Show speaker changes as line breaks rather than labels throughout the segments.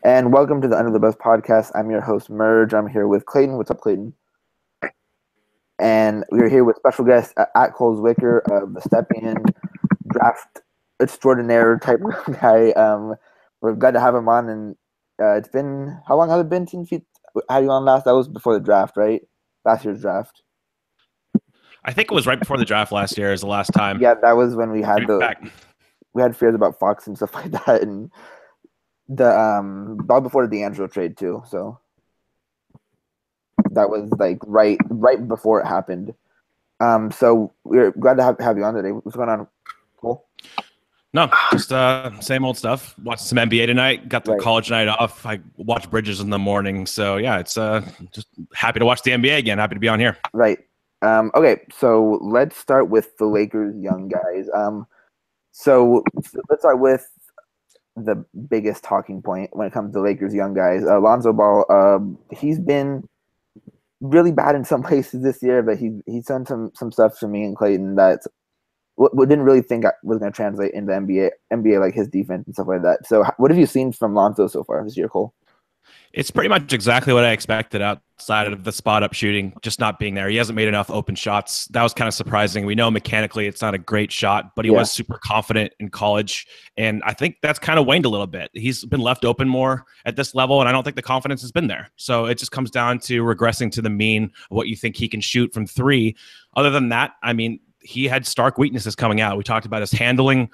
And welcome to the Under the Bus podcast. I'm your host, Merge. I'm here with Clayton. What's up, Clayton? And we're here with special guest at Coles Wicker of the Step In draft extraordinaire type of guy. We're glad to have him on. And it's been, how long has it been since you had you on last? That was before the draft, right? Last year's draft.
I think it was right before the draft last year is the last time.
Yeah, that was when we had we had fears about Fox and stuff like that. And all before the D'Angelo trade too, so that was like right before it happened. So we're glad to have you on today. What's going on? Cool.
No, just same old stuff. Watched some NBA tonight. Got the college night off. I watched Bridges in the morning. So yeah, it's just happy to watch the NBA again. Happy to be on here.
Right. Okay, so let's start with the Lakers young guys. So let's start with the biggest talking point when it comes to Lakers young guys. Lonzo Ball, he's been really bad in some places this year, but he's done some stuff for me and Clayton that we didn't really think was going to translate into NBA like his defense and stuff like that. So what have you seen from Lonzo so far this year, Cole?
It's pretty much exactly what I expected outside of the spot-up shooting, just not being there. He hasn't made enough open shots. That was kind of surprising. We know mechanically it's not a great shot, but he was super confident in college, and I think that's kind of waned a little bit. He's been left open more at this level, and I don't think the confidence has been there. So it just comes down to regressing to the mean of what you think he can shoot from three. Other than that, I mean, he had stark weaknesses coming out. We talked about his handling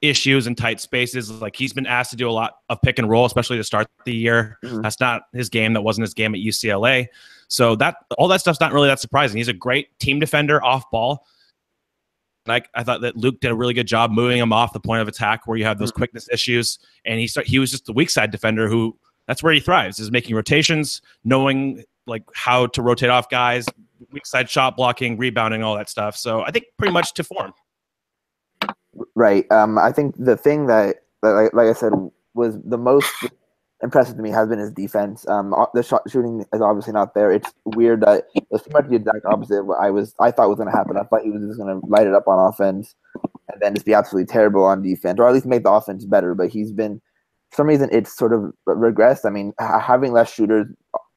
issues in tight spaces. Like, he's been asked to do a lot of pick and roll, especially to start the year. That's not his game. That wasn't his game at UCLA. So all that stuff's not really that surprising. He's a great team defender off ball. Like, I thought that Luke did a really good job moving him off the point of attack where you have those quickness issues. And he was just the weak side defender who that's where he thrives, is making rotations, knowing like how to rotate off guys, weak side shot blocking, rebounding, all that stuff. So I think pretty much to form.
Right. I think the thing that, like I said, was the most impressive to me has been his defense. The shot shooting is obviously not there. It's weird that it's pretty much the exact opposite of what I thought was going to happen. I thought he was just going to light it up on offense and then just be absolutely terrible on defense, or at least make the offense better. But he's been, for some reason, it's sort of regressed. I mean, having less shooters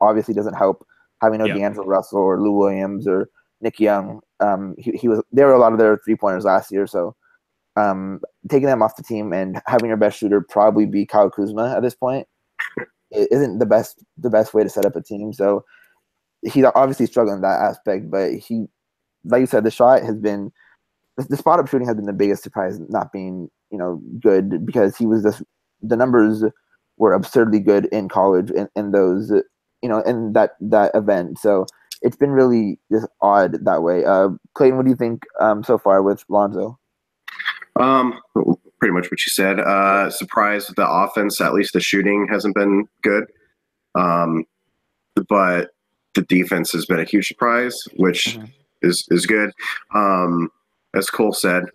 obviously doesn't help. Having no D'Angelo Russell or Lou Williams or Nick Young, there were a lot of their 3-pointers last year, so. Taking them off the team and having your best shooter probably be Kyle Kuzma at this point isn't the best way to set up a team. So he's obviously struggling in that aspect, but he, like you said, the spot up shooting has been the biggest surprise, not being, good, because he was the numbers were absurdly good in college in those, in that event. So it's been really just odd that way. Clayton, what do you think so far with Lonzo?
Pretty much what you said. Surprised the offense, at least the shooting hasn't been good. But the defense has been a huge surprise, which is good. As Cole said,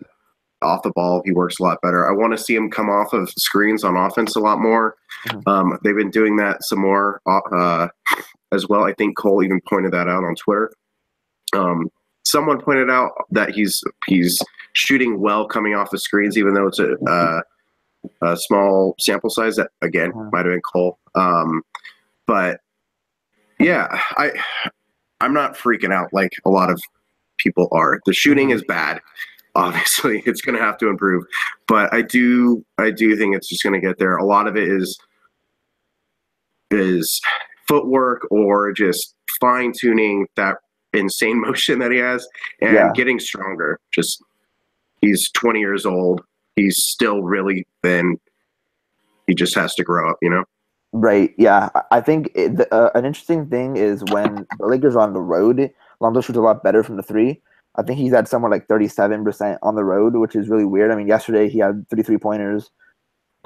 off the ball, he works a lot better. I want to see him come off of screens on offense a lot more. They've been doing that some more as well. I think Cole even pointed that out on Twitter. Someone pointed out that he's shooting well coming off the screens, even though it's a small sample size. That again might have been Cole. But yeah, I'm not freaking out like a lot of people are. The shooting is bad. Obviously, it's going to have to improve, but I do think it's just going to get there. A lot of it is footwork or just fine tuning that insane motion that he has and getting stronger. He's 20 years old. He's still really thin. He just has to grow up,
Right. Yeah. I think an interesting thing is when the Lakers are on the road, Lonzo shoots a lot better from the three. I think he's at somewhere like 37% on the road, which is really weird. I mean, yesterday he had 33 pointers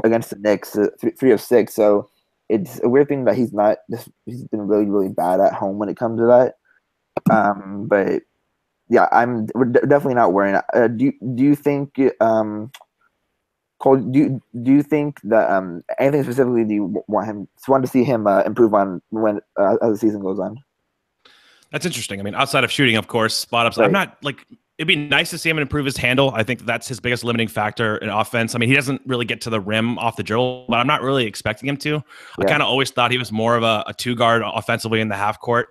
against the Knicks, 3 of 6. So it's a weird thing that he's been really, really bad at home when it comes to that. But yeah, we're definitely not worrying. Do you think, Cole? Do you think that anything specifically do you want to see him improve on when as the season goes on?
That's interesting. I mean, outside of shooting, of course, spot ups.
Right.
I'm not like it'd be nice to see him improve his handle. I think that's his biggest limiting factor in offense. I mean, he doesn't really get to the rim off the dribble, but I'm not really expecting him to. Yeah. I kind of always thought he was more of a two-guard offensively in the half court.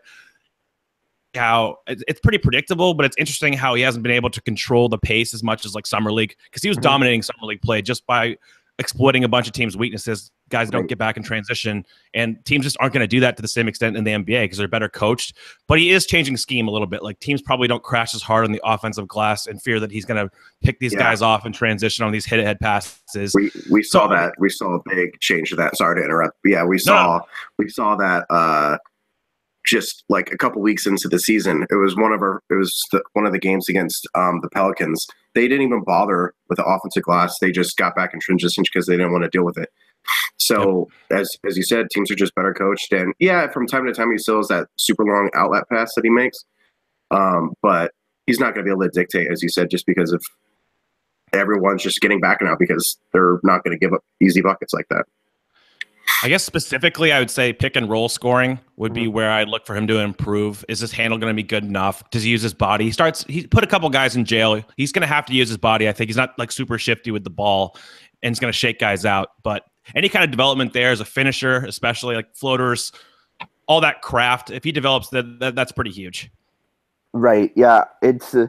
How it's pretty predictable, but it's interesting how he hasn't been able to control the pace as much as like Summer League, because he was dominating Summer League play just by exploiting a bunch of teams' weaknesses. Guys don't get back in transition, and teams just aren't going to do that to the same extent in the NBA because they're better coached. But he is changing scheme a little bit. Like teams probably don't crash as hard on the offensive glass in fear that he's going to pick these guys off and transition on these hit-ahead passes.
We saw that. We saw a big change to that. Sorry to interrupt. But yeah, we saw that. Just like a couple weeks into the season, it was one of the games against the Pelicans. They didn't even bother with the offensive glass. They just got back in transition because they didn't want to deal with it. So as you said, teams are just better coached. And yeah, from time to time he still has that super long outlet pass that he makes. But he's not going to be able to dictate, as you said, just because of everyone's just getting back now because they're not going to give up easy buckets like that.
I guess specifically, I would say pick and roll scoring would be where I'd look for him to improve. Is his handle going to be good enough? Does he use his body? He put a couple guys in jail. He's going to have to use his body. I think he's not like super shifty with the ball and he's going to shake guys out. But any kind of development there as a finisher, especially like floaters, all that craft, if he develops that's pretty huge.
Right. Yeah. It's the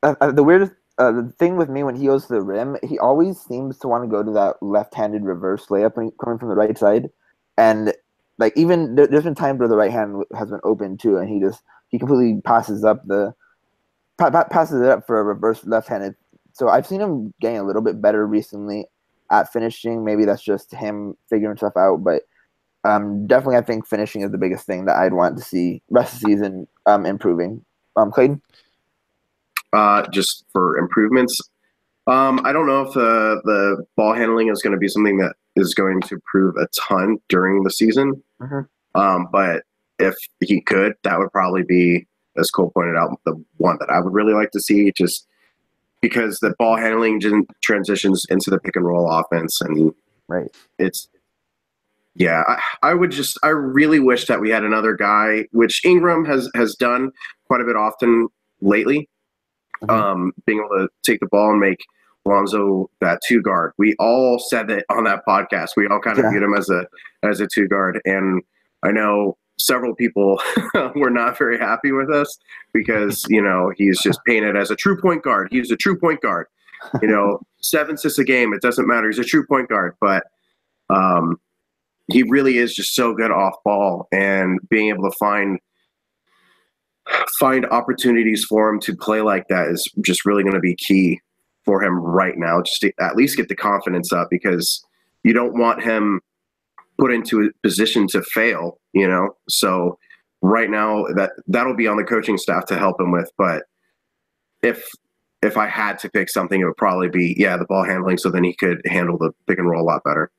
weirdest. The thing with me when he goes to the rim, he always seems to want to go to that left-handed reverse layup coming from the right side, and like even there's been times where the right hand has been open too, and he completely passes it up for a reverse left-handed. So I've seen him getting a little bit better recently at finishing. Maybe that's just him figuring stuff out, but definitely I think finishing is the biggest thing that I'd want to see rest of the season improving. Clayton?
Just for improvements. I don't know if the ball handling is going to be something that is going to improve a ton during the season. But if he could, that would probably be, as Cole pointed out, the one that I would really like to see, just because the ball handling transitions into the pick and roll offense. And I really wish that we had another guy, which Ingram has done quite a bit often lately. Being able to take the ball and make Lonzo that two guard. We all said that on that podcast. We all kind of viewed him as a two guard, and I know several people were not very happy with us because he's just painted as a true point guard. He's a true point guard. 7 assists a game. It doesn't matter. He's a true point guard, but he really is just so good off ball, and being able to find opportunities for him to play like that is just really going to be key for him right now, just to at least get the confidence up, because you don't want him put into a position to fail, So right now that'll be on the coaching staff to help him with. But if I had to pick something, it would probably be, the ball handling, so then he could handle the pick and roll a lot better.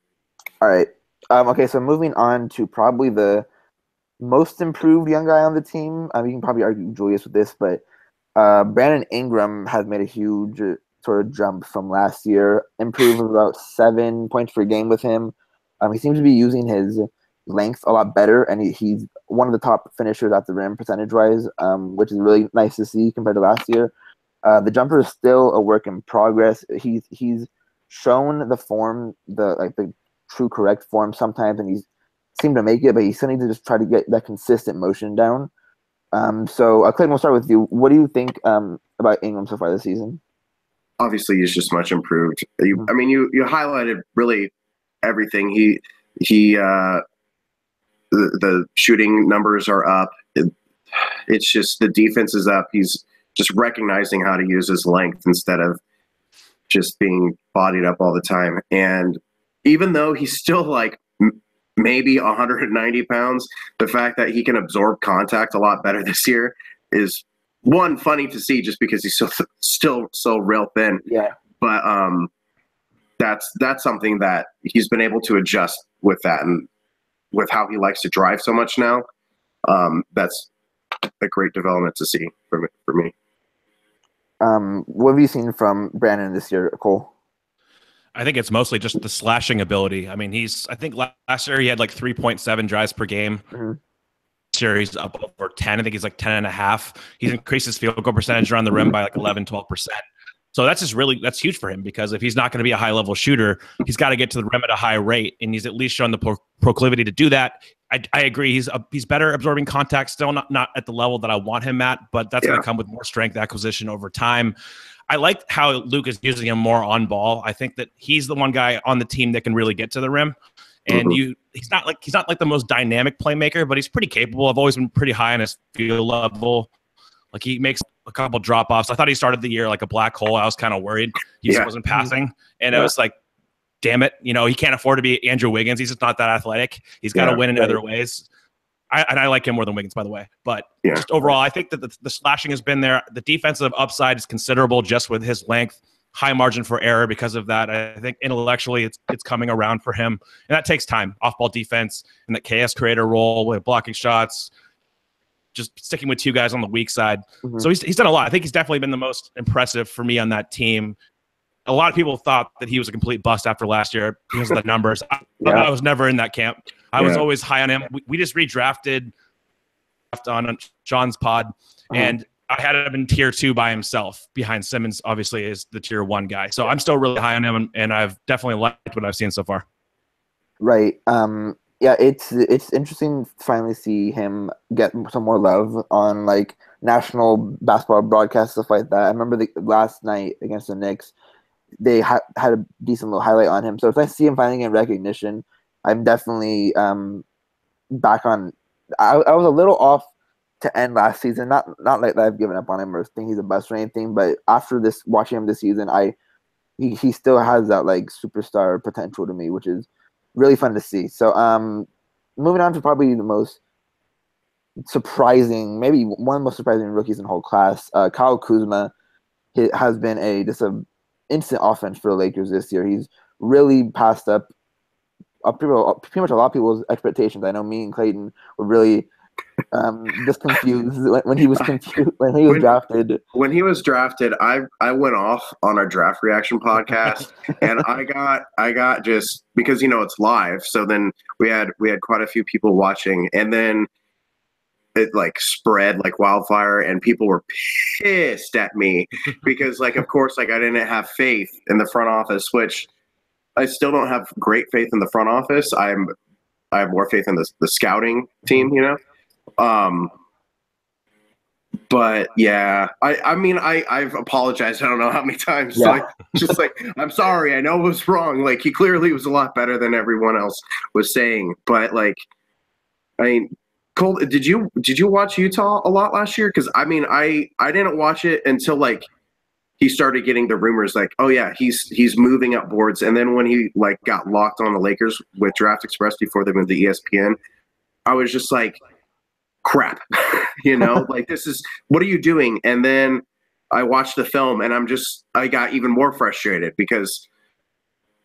All right. Okay, so moving on to probably the most improved young guy on the team. You can probably argue Julius with this, but Brandon Ingram has made a huge sort of jump from last year, improved about 7 points per game with him. He seems to be using his length a lot better, and he's one of the top finishers at the rim percentage-wise, which is really nice to see compared to last year. The jumper is still a work in progress. He's shown the form, the true correct form sometimes, and he's seemed to make it, but he still needs to just try to get that consistent motion down. So Clayton, we'll start with you. What do you think about Ingram so far this season?
Obviously, he's just much improved. You highlighted really everything. The shooting numbers are up. It's just the defense is up. He's just recognizing how to use his length instead of just being bodied up all the time. And even though he's still like maybe 190 pounds, the fact that he can absorb contact a lot better this year is, one, funny to see just because he's still so real thin.
Yeah.
But that's something that he's been able to adjust with that, and with how he likes to drive so much now. That's a great development to see for me.
What have you seen from Brandon this year, Cole?
I think it's mostly just the slashing ability. I mean, I think last year he had like 3.7 drives per game. year he's up over 10. I think he's like 10 and a half. He's increased his field goal percentage around the rim by like 11, 12%. So that's huge for him, because if he's not going to be a high level shooter, he's got to get to the rim at a high rate, and he's at least shown the proclivity to do that. I agree. He's better absorbing contact, still not at the level that I want him at, but that's going to come with more strength acquisition over time. I like how Luke is using him more on ball. I think that he's the one guy on the team that can really get to the rim. And he's not like the most dynamic playmaker, but he's pretty capable. I've always been pretty high on his field level. Like, he makes a couple drop offs. I thought he started the year like a black hole. I was kind of worried he just wasn't passing, and it was like, damn it, he can't afford to be Andrew Wiggins. He's just not that athletic. He's got to win in other ways. I like him more than Wiggins, by the way. But just overall, I think that the slashing has been there. The defensive upside is considerable just with his length. High margin for error because of that. I think intellectually it's coming around for him. And that takes time. Off-ball defense and that chaos creator role with blocking shots, just sticking with two guys on the weak side. So he's done a lot. I think he's definitely been the most impressive for me on that team. A lot of people thought that he was a complete bust after last year because of the numbers. I was never in that camp. I was always high on him. We just redrafted on Sean's pod, and I had him in tier 2 by himself, behind Simmons, obviously, is the tier 1 guy. So I'm still really high on him, and I've definitely liked what I've seen so far.
Right. Yeah, it's interesting to finally see him get some more love on like national basketball broadcasts, stuff like that. I remember the last night against the Knicks, they had a decent little highlight on him. So if I see him finally getting recognition, I'm definitely back on. I was a little off to end last season. Not like that I've given up on him or think he's a bust or anything, but after watching him this season, he still has that like superstar potential to me, which is really fun to see. So moving on to probably the most surprising, maybe one of the most surprising rookies in the whole class, Kyle Kuzma. He has been just an instant offense for the Lakers this year. He's really passed up pretty much a lot of people's expectations. I know me and Clayton were really just confused when he was drafted.
When he was drafted, I went off on our draft reaction podcast, and I got just because it's live. So then we had quite a few people watching, and then it like spread like wildfire, and people were pissed at me because like of course like I didn't have faith in the front office, which I still don't have great faith in the front office. I have more faith in the scouting team, But yeah, I mean, I've apologized. I don't know how many times.
Yeah.
Like, just like, I'm sorry. I know it was wrong. Like, he clearly was a lot better than everyone else was saying. But like, I mean, Cole, did you watch Utah a lot last year? Because I mean, I didn't watch it until like he started getting the rumors like, oh yeah, he's moving up boards. And then when he like got locked on the Lakers with Draft Express before they went to ESPN, I was just like, crap, like this is, what are you doing? And then I watched the film and I got even more frustrated because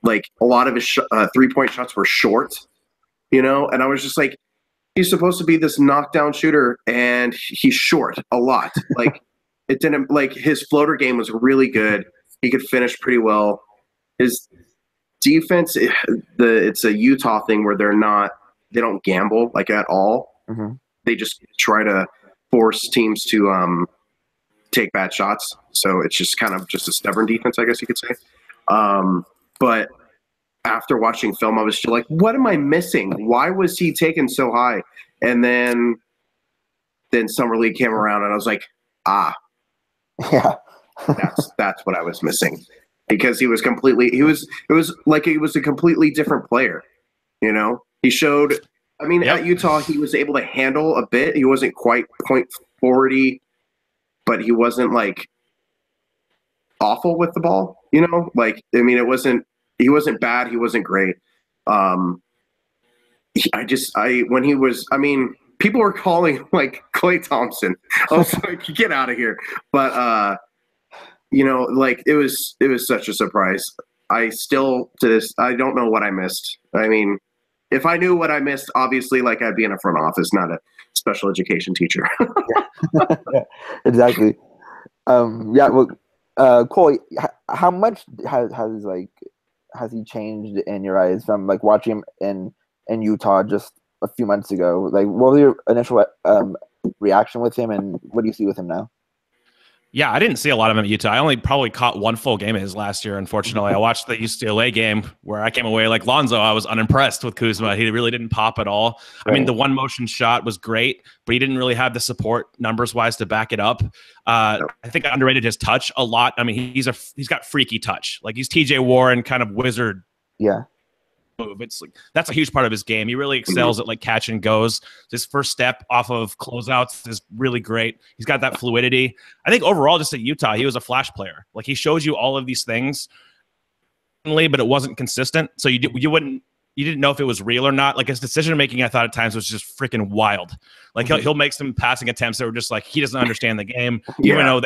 like a lot of his 3-point shots were short, and I was just like, he's supposed to be this knockdown shooter and he's short a lot. Like it didn't, like his floater game was really good. He could finish pretty well. His defense, it's a Utah thing where they don't gamble like at all.
Mm-hmm.
They just try to force teams to take bad shots. So it's just kind of just a stubborn defense, I guess you could say. But after watching film, I was still like, what am I missing? Why was he taken so high? And then Summer League came around and I was like,
yeah,
that's what I was missing, because it was a completely different player. He showed, I mean, At Utah, he was able to handle a bit. He wasn't quite .40, but he wasn't like awful with the ball, like, I mean, he wasn't bad. He wasn't great. People were calling like Klay Thompson. I was like, get out of here. But, like it was such a surprise. I still I don't know what I missed. I mean, if I knew what I missed, obviously, like I'd be in a front office, not a special education teacher.
Yeah, exactly. Well, Cole, how much has he changed in your eyes from like watching him in Utah just a few months ago. Like, what was your initial reaction with him, and what do you see with him now?
Yeah, I didn't see a lot of him at Utah. I only probably caught one full game of his last year, unfortunately. I watched the UCLA game where I came away like Lonzo. I was unimpressed with Kuzma. He really didn't pop at all. Right. I mean, the one motion shot was great, but he didn't really have the support numbers-wise to back it up. I think I underrated his touch a lot. I mean, he's got freaky touch. Like, he's TJ Warren kind of wizard.
Yeah.
Move. It's like that's a huge part of his game. He really excels at like catch and goes. His first step off of closeouts is really great. He's got that fluidity. I think overall, just at Utah, he was a flash player. Like, he shows you all of these things, but it wasn't consistent. So you didn't know if it was real or not. Like, his decision making, I thought at times was just freaking wild. Like, he'll make some passing attempts that were just like he doesn't understand the game. Yeah. Even though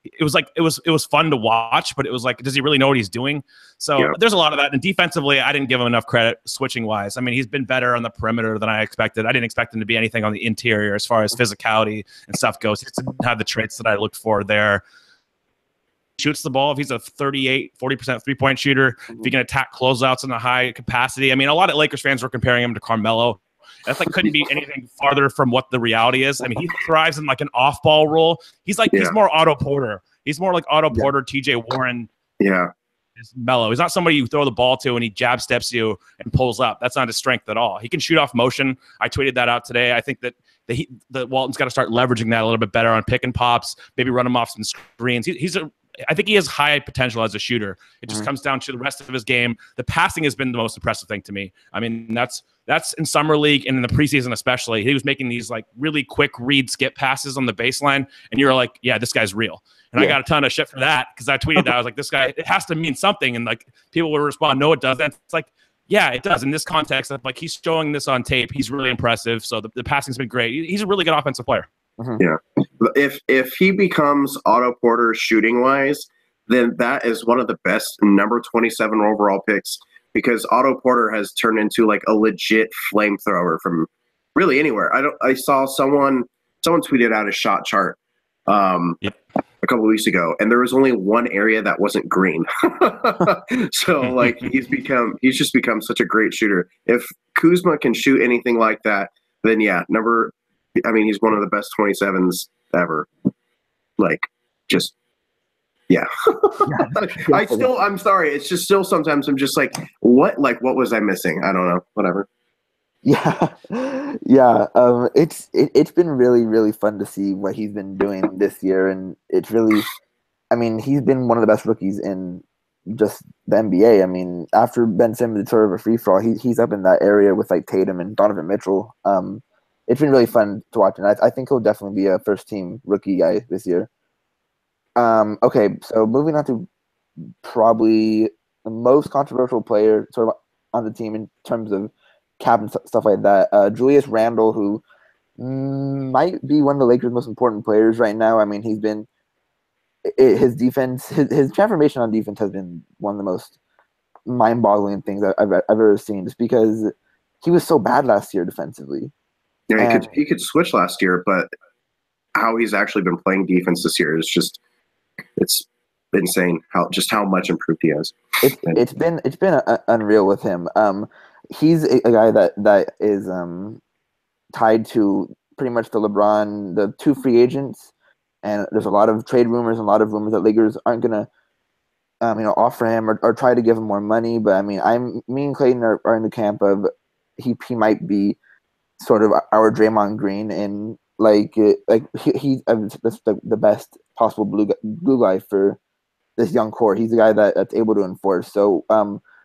it was fun to watch, but it was like, does he really know what he's doing? So there's a lot of that. And defensively, I didn't give him enough credit switching wise. I mean, he's been better on the perimeter than I expected. I didn't expect him to be anything on the interior as far as physicality and stuff goes. He just didn't have the traits that I looked for there. Shoots the ball. If he's a 40% three-point shooter, if he can attack closeouts in a high capacity. I mean, a lot of Lakers fans were comparing him to Carmelo. That's like couldn't be anything farther from what the reality is. I mean, he thrives in like an off-ball role. He's more Otto Porter. He's more like Otto Porter, TJ Warren.
Yeah.
He's mellow. He's not somebody you throw the ball to and he jab steps you and pulls up. That's not his strength at all. He can shoot off motion. I tweeted that out today. I think that the Walton's got to start leveraging that a little bit better on pick and pops, maybe run him off some screens. I think he has high potential as a shooter. It just comes down to the rest of his game. The passing has been the most impressive thing to me. I mean, that's in summer league and in the preseason especially. He was making these like really quick read skip passes on the baseline, and you're like, yeah, this guy's real. And I got a ton of shit for that because I tweeted that. I was like, this guy, it has to mean something. And like people would respond, no, it doesn't. It's like, yeah, it does. In this context, of like he's showing this on tape. He's really impressive. So the passing's been great. He's a really good offensive player.
Yeah. If he becomes Otto Porter shooting wise, then that is one of the best number 27 overall picks, because Otto Porter has turned into like a legit flamethrower from really anywhere. I saw someone tweeted out a shot chart a couple of weeks ago, and there was only one area that wasn't green. So like he's just become such a great shooter. If Kuzma can shoot anything like that, then yeah, he's one of the best 27s ever. Like, just, yeah. I'm sorry. It's just still sometimes I'm just like, what was I missing? I don't know. Whatever.
Yeah. Yeah. It's been really, really fun to see what he's been doing this year. And it's really, I mean, he's been one of the best rookies in just the NBA. I mean, after Ben Simmons, it's sort of a free for all. He's up in that area with like Tatum and Donovan Mitchell. It's been really fun to watch, and I think he'll definitely be a first-team rookie guy this year. Okay, so moving on to probably the most controversial player sort of on the team in terms of cap and stuff like that, Julius Randle, who might be one of the Lakers' most important players right now. I mean, he's been his defense, his transformation on defense has been one of the most mind-boggling things I've ever seen, just because he was so bad last year defensively.
Yeah, he could switch last year, but how he's actually been playing defense this year is just it's insane how much improved he has.
It's been unreal with him. He's a guy that is tied to pretty much the two free agents, and there's a lot of trade rumors and a lot of rumors that Lakers aren't gonna offer him or try to give him more money. But I mean, me and Clayton are in the camp of he might be sort of our Draymond Green, and he's the best possible glue guy for this young core. He's a guy that's able to enforce. So,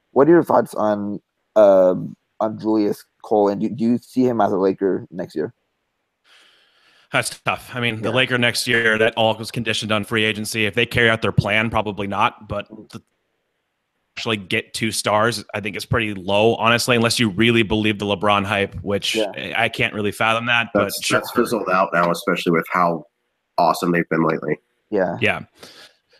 what are your thoughts on Julius Cole, and do you see him as a Laker next year?
That's tough. I mean, the Laker next year, that all was conditioned on free agency. If they carry out their plan, probably not. But actually get 2 stars, I think is pretty low, honestly, unless you really believe the LeBron hype, which I can't really fathom that. That's
fizzled out now, especially with how awesome they've been lately.
Yeah.
Yeah.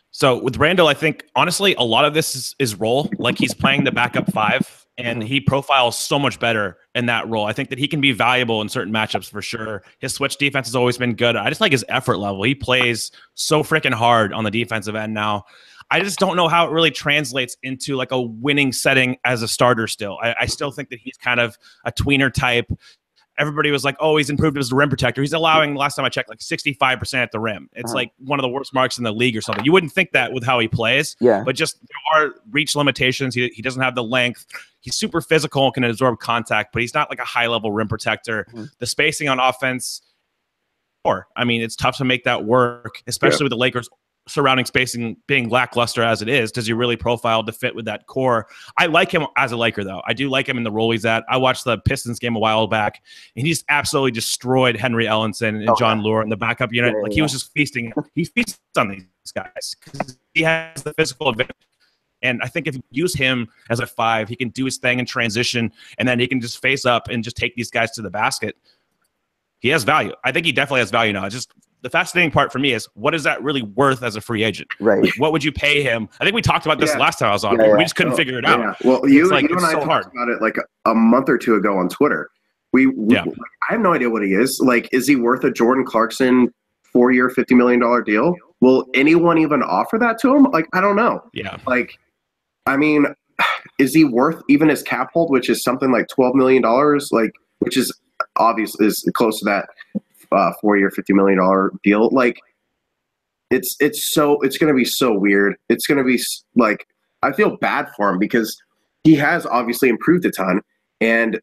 So with Randall, I think, honestly, a lot of this is role. Like, he's playing the backup 5, and he profiles so much better in that role. I think that he can be valuable in certain matchups for sure. His switch defense has always been good. I just like his effort level. He plays so freaking hard on the defensive end now. I just don't know how it really translates into like a winning setting as a starter still. I still think that he's kind of a tweener type. everybody was like, oh, he's improved as a rim protector. He's allowing, last time I checked, like 65% at the rim. It's like one of the worst marks in the league or something. You wouldn't think that with how he plays, but just there are reach limitations. He doesn't have the length. He's super physical and can absorb contact, but he's not like a high-level rim protector. The spacing on offense, I mean, it's tough to make that work, especially with the Lakers surrounding spacing being lackluster as it is. Does he really profile to fit with that core? I like him as a Laker, though. I do like him in the role he's at. I watched the Pistons game a while back, and he just absolutely destroyed Henry Ellenson and John Lure in the backup unit. He was just feasting. He feasts on these guys because he has the physical advantage. And I think if you use him as a 5, he can do his thing in transition, and then he can just face up and just take these guys to the basket. He has value. I think he definitely has value now. It's just the fascinating part for me is, what is that really worth as a free agent?
Right.
Like, what would you pay him? I think we talked about this last time I was on. We just couldn't figure it out.
Yeah. Well, you and I talked about it like a month or two ago on Twitter. I have no idea what he is. Like, is he worth a Jordan Clarkson 4-year, $50 million deal? Will anyone even offer that to him? Like, I don't know.
Yeah.
Like, I mean, is he worth even his cap hold, which is something like $12 million? Like, which is obviously is close to that 4-year, $50 million deal. Like, it's going to be so weird. It's going to be like, I feel bad for him because he has obviously improved a ton, and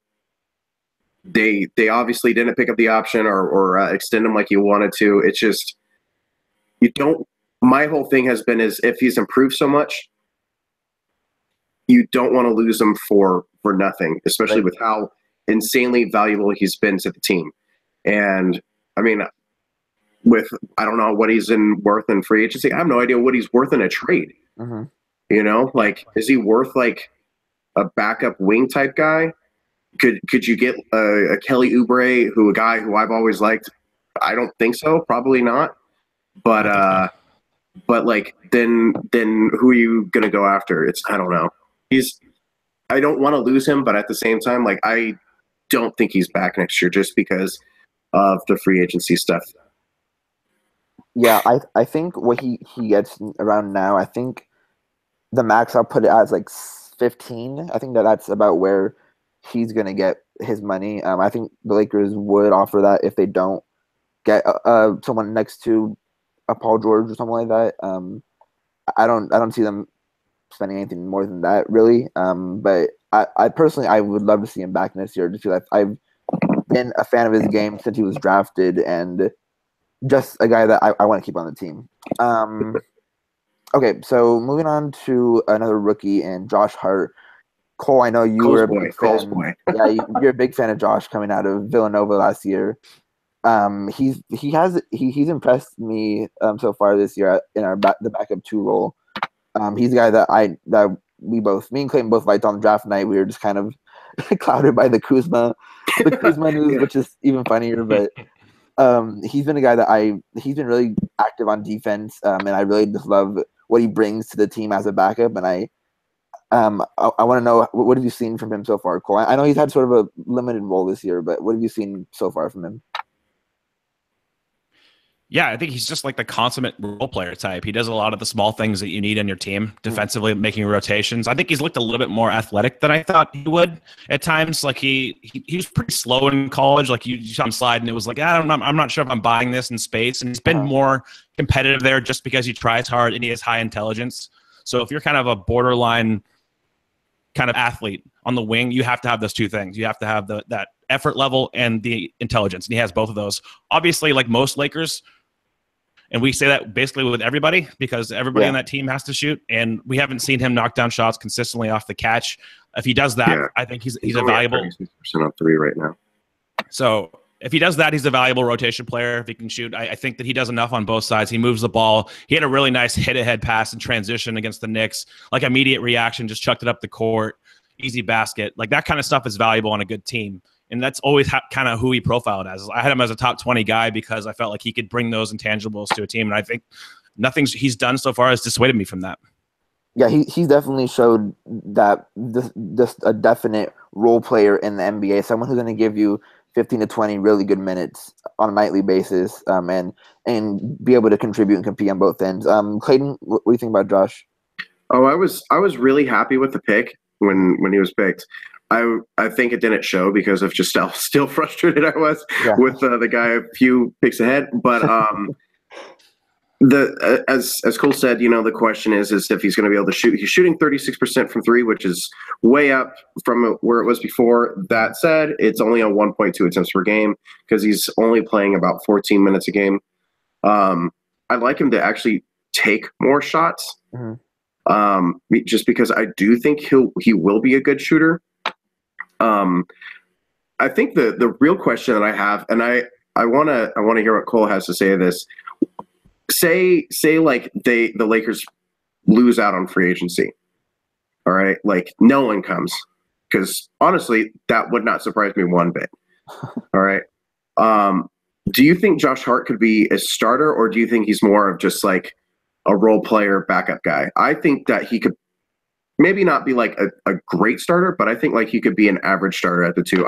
they obviously didn't pick up the option or extend him like you wanted to. It's just, you don't. My whole thing has been is, if he's improved so much, you don't want to lose him for nothing, especially with how insanely valuable he's been to the team. And I mean, I don't know what he's worth in free agency. I have no idea what he's worth in a trade. You know, like, is he worth like a backup wing type guy? Could you get a Kelly Oubre, a guy who I've always liked? I don't think so. Probably not. But like, then who are you gonna go after? I don't know. I don't want to lose him, but at the same time, like, I don't think he's back next year just because of the free agency stuff.
Yeah, I think what he gets around now, I think the max I'll put it as like 15. I think that's about where he's going to get his money. I think the Lakers would offer that if they don't get someone next to a Paul George or something like that. I don't see them spending anything more than that, really. But I personally, I would love to see him back next year, just because I've been a fan of his game since he was drafted, and just a guy that I want to keep on the team. Okay, so moving on to another rookie, and Josh Hart. Cole, I know you were a big fan. Yeah, you're a big fan of Josh coming out of Villanova last year. He's impressed me so far this year in the backup 2 role. He's a guy that me and Clayton both liked on draft night. We were just kind of clouded by the Kuzma news, which is even funnier. But he's been a guy that he's been really active on defense, and I really just love what he brings to the team as a backup. And I want to know, what have you seen from him so far, Cole? I know he's had sort of a limited role this year, but what have you seen so far from him?
Yeah, I think he's just like the consummate role player type. He does a lot of the small things that you need on your team, defensively, making rotations. I think he's looked a little bit more athletic than I thought he would at times. Like he was pretty slow in college. Like you saw him slide, and it was like, I'm not sure if I'm buying this in space. And he's been more competitive there just because he tries hard and he has high intelligence. So if you're kind of a borderline kind of athlete on the wing, you have to have those two things. You have to have that effort level and the intelligence, and he has both of those. Obviously, like most Lakers. And we say that basically with everybody, because everybody on that team has to shoot, and we haven't seen him knock down shots consistently off the catch. If he does that, I think he's a valuable
36% on 3 right now.
So if he does that, he's a valuable rotation player. If he can shoot, I think that he does enough on both sides. He moves the ball. He had a really nice hit-ahead pass in transition against the Knicks, like immediate reaction, just chucked it up the court, easy basket. Like that kind of stuff is valuable on a good team. And that's always kind of who he profiled as. I had him as a top 20 guy because I felt like he could bring those intangibles to a team. And I think nothing he's done so far has dissuaded me from that.
Yeah, he's definitely showed that just a definite role player in the NBA, someone who's going to give you 15 to 20 really good minutes on a nightly basis, and be able to contribute and compete on both ends. Clayton, what do you think about Josh?
Oh, I was really happy with the pick when he was picked. I think it didn't show because of just how still frustrated I was with the guy a few picks ahead. But as Cole said, the question is if he's going to be able to shoot. He's shooting 36% from three, which is way up from where it was before. That said, it's only on 1.2 attempts per game because he's only playing about 14 minutes a game. I'd like him to actually take more shots, just because I do think he will be a good shooter. I think the real question that I have, and I want to hear what Cole has to say of this. Say like the Lakers lose out on free agency. All right, like no one comes, because honestly, that would not surprise me one bit. All right. Do you think Josh Hart could be a starter, or do you think he's more of just like a role player backup guy? I think that he could maybe not be like a great starter, but I think like he could be an average starter at the two.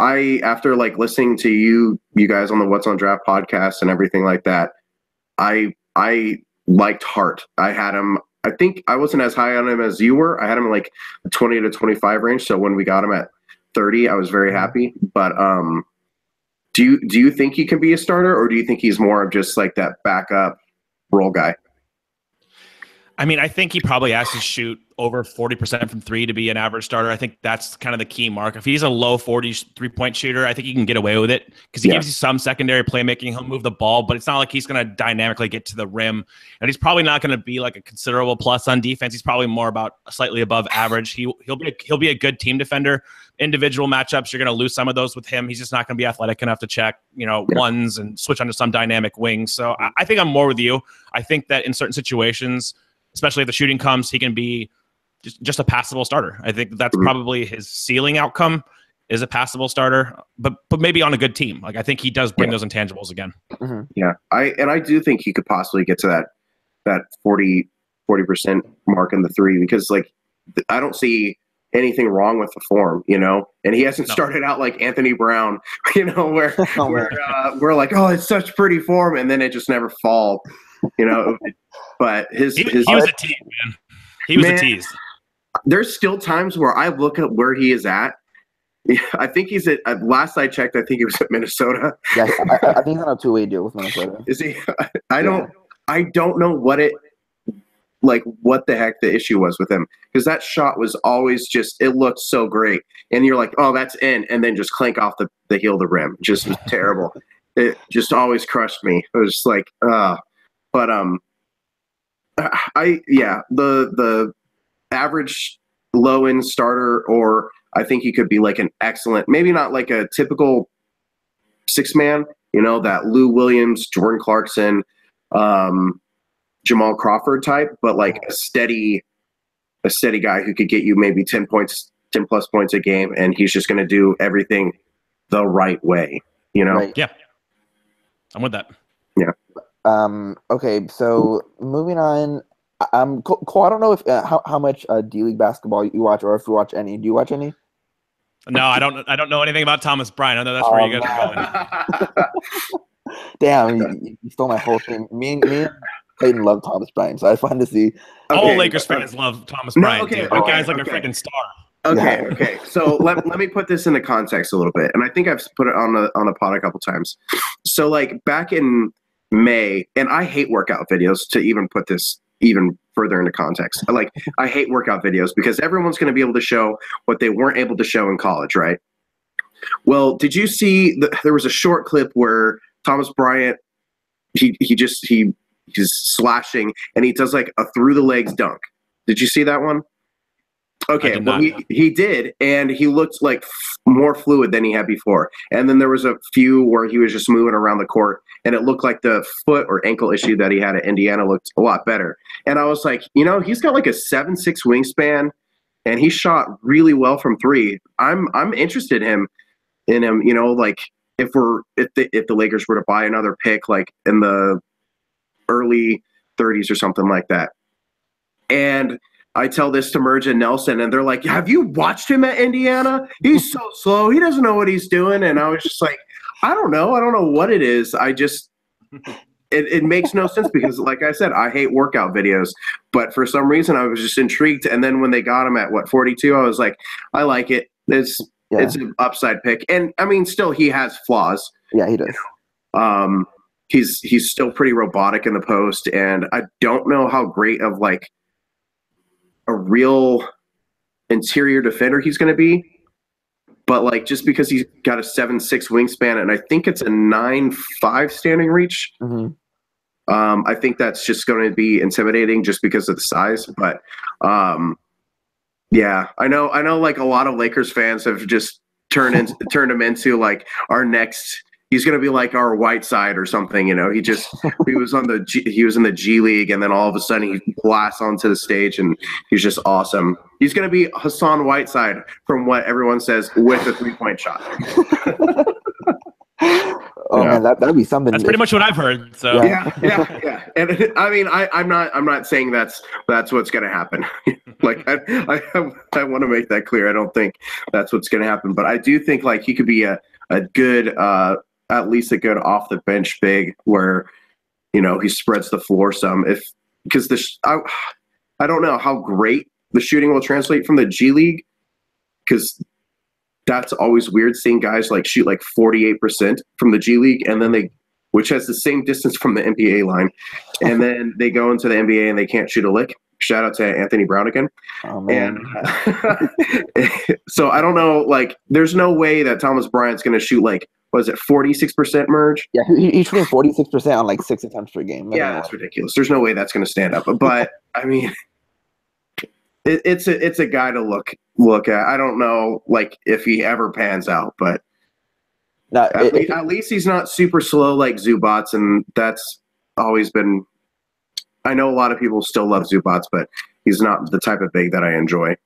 After like listening to you guys on the What's on Draft podcast and everything like that, I liked Hart. I had him. I think I wasn't as high on him as you were. I had him in like the 20 to 25 range. So when we got him at 30, I was very happy. But do you think he can be a starter, or do you think he's more of just like that backup role guy?
I mean, I think he probably has to shoot over 40% from three to be an average starter. I think that's kind of the key mark. If he's a low 40s three-point shooter, I think he can get away with it because he gives you some secondary playmaking. He'll move the ball, but it's not like he's going to dynamically get to the rim. And he's probably not going to be like a considerable plus on defense. He's probably more about slightly above average. He'll be a good team defender. Individual matchups, you're going to lose some of those with him. He's just not going to be athletic enough to check, ones and switch onto some dynamic wings. So I think I'm more with you. I think that in certain situations, especially if the shooting comes, he can be just a passable starter. I think that's probably his ceiling outcome is a passable starter, but maybe on a good team. Like I think he does bring those intangibles again.
Yeah, I do think he could possibly get to that 40% mark in the three, because like I don't see anything wrong with the form, and he hasn't started out like Anthony Brown, where we're like, oh, it's such pretty form, and then it just never fall, But he was
a tease, man. He was a tease.
There's still times where I look at where he is at. I think he's at last I checked, I think he was at Minnesota.
Yeah, I think he's on a two-way deal with Minnesota.
Is he? I don't know what the heck the issue was with him, because that shot was always it looked so great, and you're like, oh, that's in, and then just clank off the heel of the rim. Just was terrible. It just always crushed me. It was just like, but the average low end starter, or I think he could be like an excellent, maybe not like a typical six man, that Lou Williams, Jordan Clarkson, Jamal Crawford type, but like a steady guy who could get you maybe 10 plus points a game, and he's just going to do everything the right way,
Right.
Yeah. I'm with that.
Yeah.
Okay, so moving on. Cole, I don't know if how much D-League basketball you watch, or if you watch any. Do you watch any?
No, I don't know anything about Thomas Bryant. I know that's where you guys are going.
Damn, you stole my whole thing. Me and Clayton love Thomas Bryant, so I find to see.
All Lakers fans love Thomas Bryant, dude. That guy's like a freaking star.
Okay. So let me put this into context a little bit, and I think I've put it on the pod a couple times. So like back in May, and I hate workout videos, to even put this even further into context. I hate workout videos because everyone's going to be able to show what they weren't able to show in college, right? Well, did you see there was a short clip where Thomas Bryant, he's slashing, and he does like a through the legs dunk. Did you see that one? Okay, well, he did, and he looked like more fluid than he had before. And then there was a few where he was just moving around the court, and it looked like the foot or ankle issue that he had at Indiana looked a lot better. And I was like, he's got like a 7'6" wingspan, and he shot really well from three. I'm interested in him. Like if the Lakers were to buy another pick, like in the early 30s or something like that, and I tell this to Merge and Nelson, and they're like, have you watched him at Indiana? He's so slow. He doesn't know what he's doing. And I was just like, I don't know. I don't know what it is. it makes no sense because, like I said, I hate workout videos, but for some reason I was just intrigued. And then when they got him at 42, I was like, I like it. It's an upside pick, and I mean, still he has flaws.
Yeah, he does.
He's still pretty robotic in the post, and I don't know how great of like a real interior defender he's going to be. But like, just because he's got a 7'6" wingspan, and I think it's a 9'5" standing reach.
Mm-hmm.
I think that's just going to be intimidating just because of the size. But yeah, I know. Like a lot of Lakers fans have just turned him into like our next. He's going to be like our Whiteside or something. You know, he was in the G League, and then all of a sudden he blasts onto the stage, and he's just awesome. He's going to be Hassan Whiteside from what everyone says with a 3-point shot.
Oh man, that'd be something.
That's pretty much what I've heard. So
yeah. And I mean, I'm not saying that's what's going to happen. Like I want to make that clear. I don't think that's what's going to happen, but I do think like he could be a good, at least a good off the bench big where, you know, he spreads the floor some. Because I don't know how great the shooting will translate from the G League, because that's always weird seeing guys like shoot like 48% from the G League, and then which has the same distance from the NBA line, and then they go into the NBA and they can't shoot a lick. Shout out to Anthony Brown again.
Oh, man.
And so I don't know, like there's no way that Thomas Bryant's going to shoot like, what is it, 46% Merge?
Yeah, he's shooting 46% on like 6 attempts per game.
Yeah, that's ridiculous. There's no way that's going to stand up. But I mean, it's a guy to look at. I don't know, like if he ever pans out, but at least he's not super slow like Zubats, and that's always been. I know a lot of people still love Zubats, but he's not the type of big that I enjoy.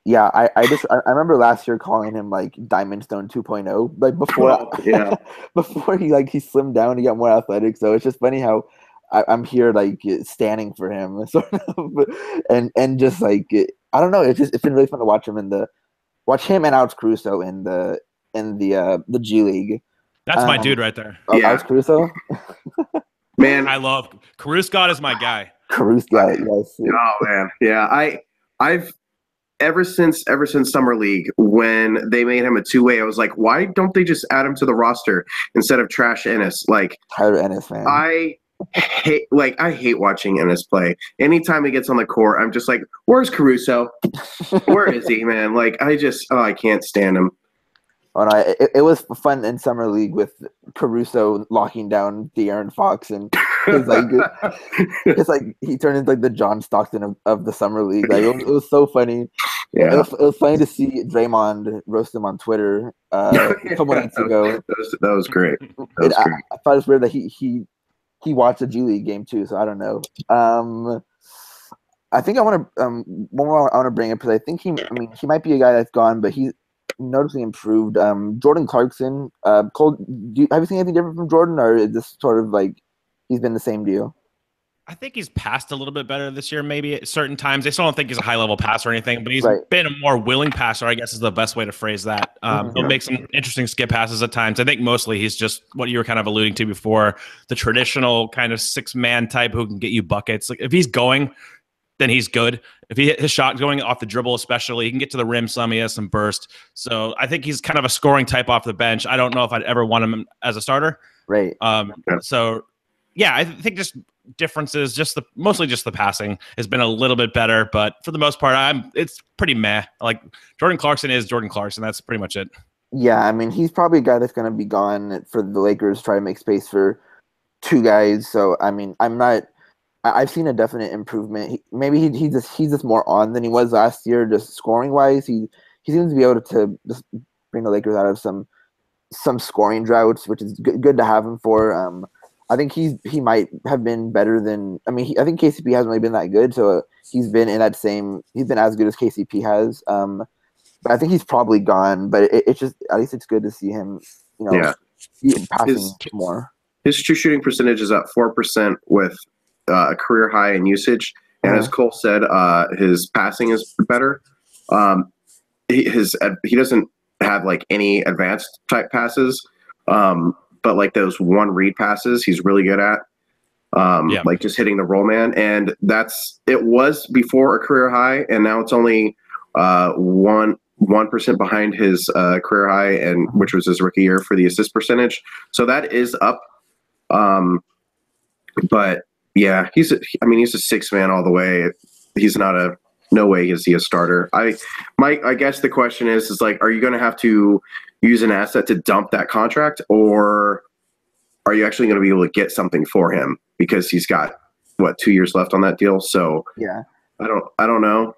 Yeah, I remember last year calling him like Diamond Stone 2.0, like before he slimmed down, he got more athletic. So it's just funny how I'm here like standing for him, sort of, and just like I don't know, it's been really fun to watch him watch him and Alex Caruso in the G League.
That's my dude right there.
Oh, yeah. Alex Caruso.
Man, I love Caruso. God is my guy.
Caruso, yes.
Oh man, yeah. I've ever since Summer League, when they made him a two-way, I was like, why don't they just add him to the roster instead of Trash Ennis? Like
Tyler Ennis, man.
I hate watching Ennis play. Anytime he gets on the court, I'm just like, where's Caruso? Where is he, man? Like I can't stand him.
Oh, no, it was fun in Summer League with Caruso locking down De'Aaron Fox, and it's like he turned into like the John Stockton of the Summer League. Like it was so funny.
Yeah,
it was funny to see Draymond roast him on Twitter a couple nights ago.
That was great.
I thought it was weird that he watched the G League game too. So I don't know. I think I want to one more I want to bring up because I think he might be a guy that's gone, but he's noticeably improved. Jordan Clarkson. Cole, have you seen anything different from Jordan, or is this sort of like he's been the same deal?
I think he's passed a little bit better this year, maybe at certain times. I still don't think he's a high-level passer or anything, but he's been a more willing passer, I guess is the best way to phrase that. He'll make some interesting skip passes at times. I think mostly he's just what you were kind of alluding to before, the traditional kind of six-man type who can get you buckets. Like if he's going, then he's good. If his shot going off the dribble especially, he can get to the rim some, he has some burst. So I think he's kind of a scoring type off the bench. I don't know if I'd ever want him as a starter.
Right.
So, yeah, I think just differences, mostly just the passing has been a little bit better, but for the most part, it's pretty meh. Like Jordan Clarkson is Jordan Clarkson. That's pretty much it.
Yeah, I mean, he's probably a guy that's going to be gone for the Lakers, try to make space for two guys. So, I mean, I've seen a definite improvement. He's just more on than he was last year, just scoring wise. He seems to be able to just bring the Lakers out of some scoring droughts, which is good to have him for. I think he might have been better than. I mean, I think KCP hasn't really been that good, so he's been He's been as good as KCP has. But I think he's probably gone. But it's just at least it's good to see him. Passing more.
His true shooting percentage is at 4% with a career high in usage, and as Cole said, his passing is better. He doesn't have like any advanced type passes. but like those one read passes, he's really good at. Like just hitting the roll man, and it was before a career high, and now it's only 1% behind his career high, and which was his rookie year for the assist percentage. So that is up. But yeah, he's a six man all the way. He's not no way is he a starter. I guess the question is like, are you going to have to use an asset to dump that contract, or are you actually going to be able to get something for him because he's got 2 years left on that deal? So
yeah,
I don't know.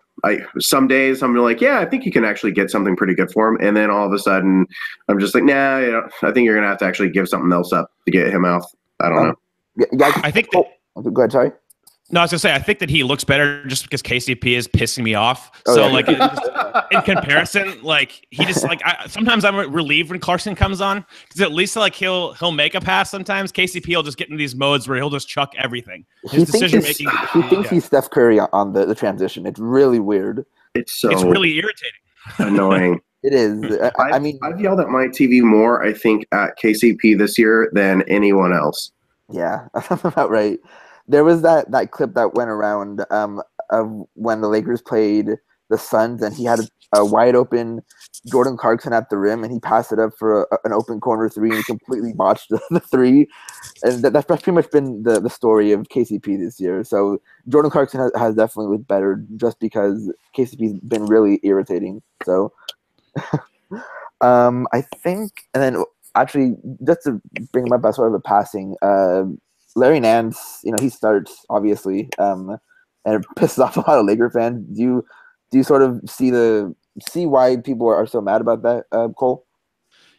Some days I'm like, yeah, I think you can actually get something pretty good for him, and then all of a sudden I'm just like, nah, I think you're gonna have to actually give something else up to get him out. I don't know.
Yeah,
I think.
Go ahead, sorry.
No, I was gonna say I think that he looks better just because KCP is pissing me off. So like in comparison, like he just like sometimes I'm relieved when Clarkson comes on because at least like he'll make a pass sometimes. KCP will just get in these modes where he'll just chuck everything. His decision making.
He thinks he's Steph Curry on the transition. It's really weird.
It's
really irritating.
Annoying.
It is. I mean,
I've yelled at my TV more, I think, at KCP this year than anyone else.
Yeah, that's about right. There was that clip that went around of when the Lakers played the Suns, and he had a wide open Jordan Clarkson at the rim, and he passed it up for an open corner three, and he completely botched the three. And that's pretty much been the story of KCP this year. So Jordan Clarkson has definitely looked better just because KCP's been really irritating. So I think, and then actually just to bring him up as sort of a passing, Larry Nance, he starts obviously, and it pisses off a lot of Laker fans. Do you sort of see why people are so mad about that, Cole?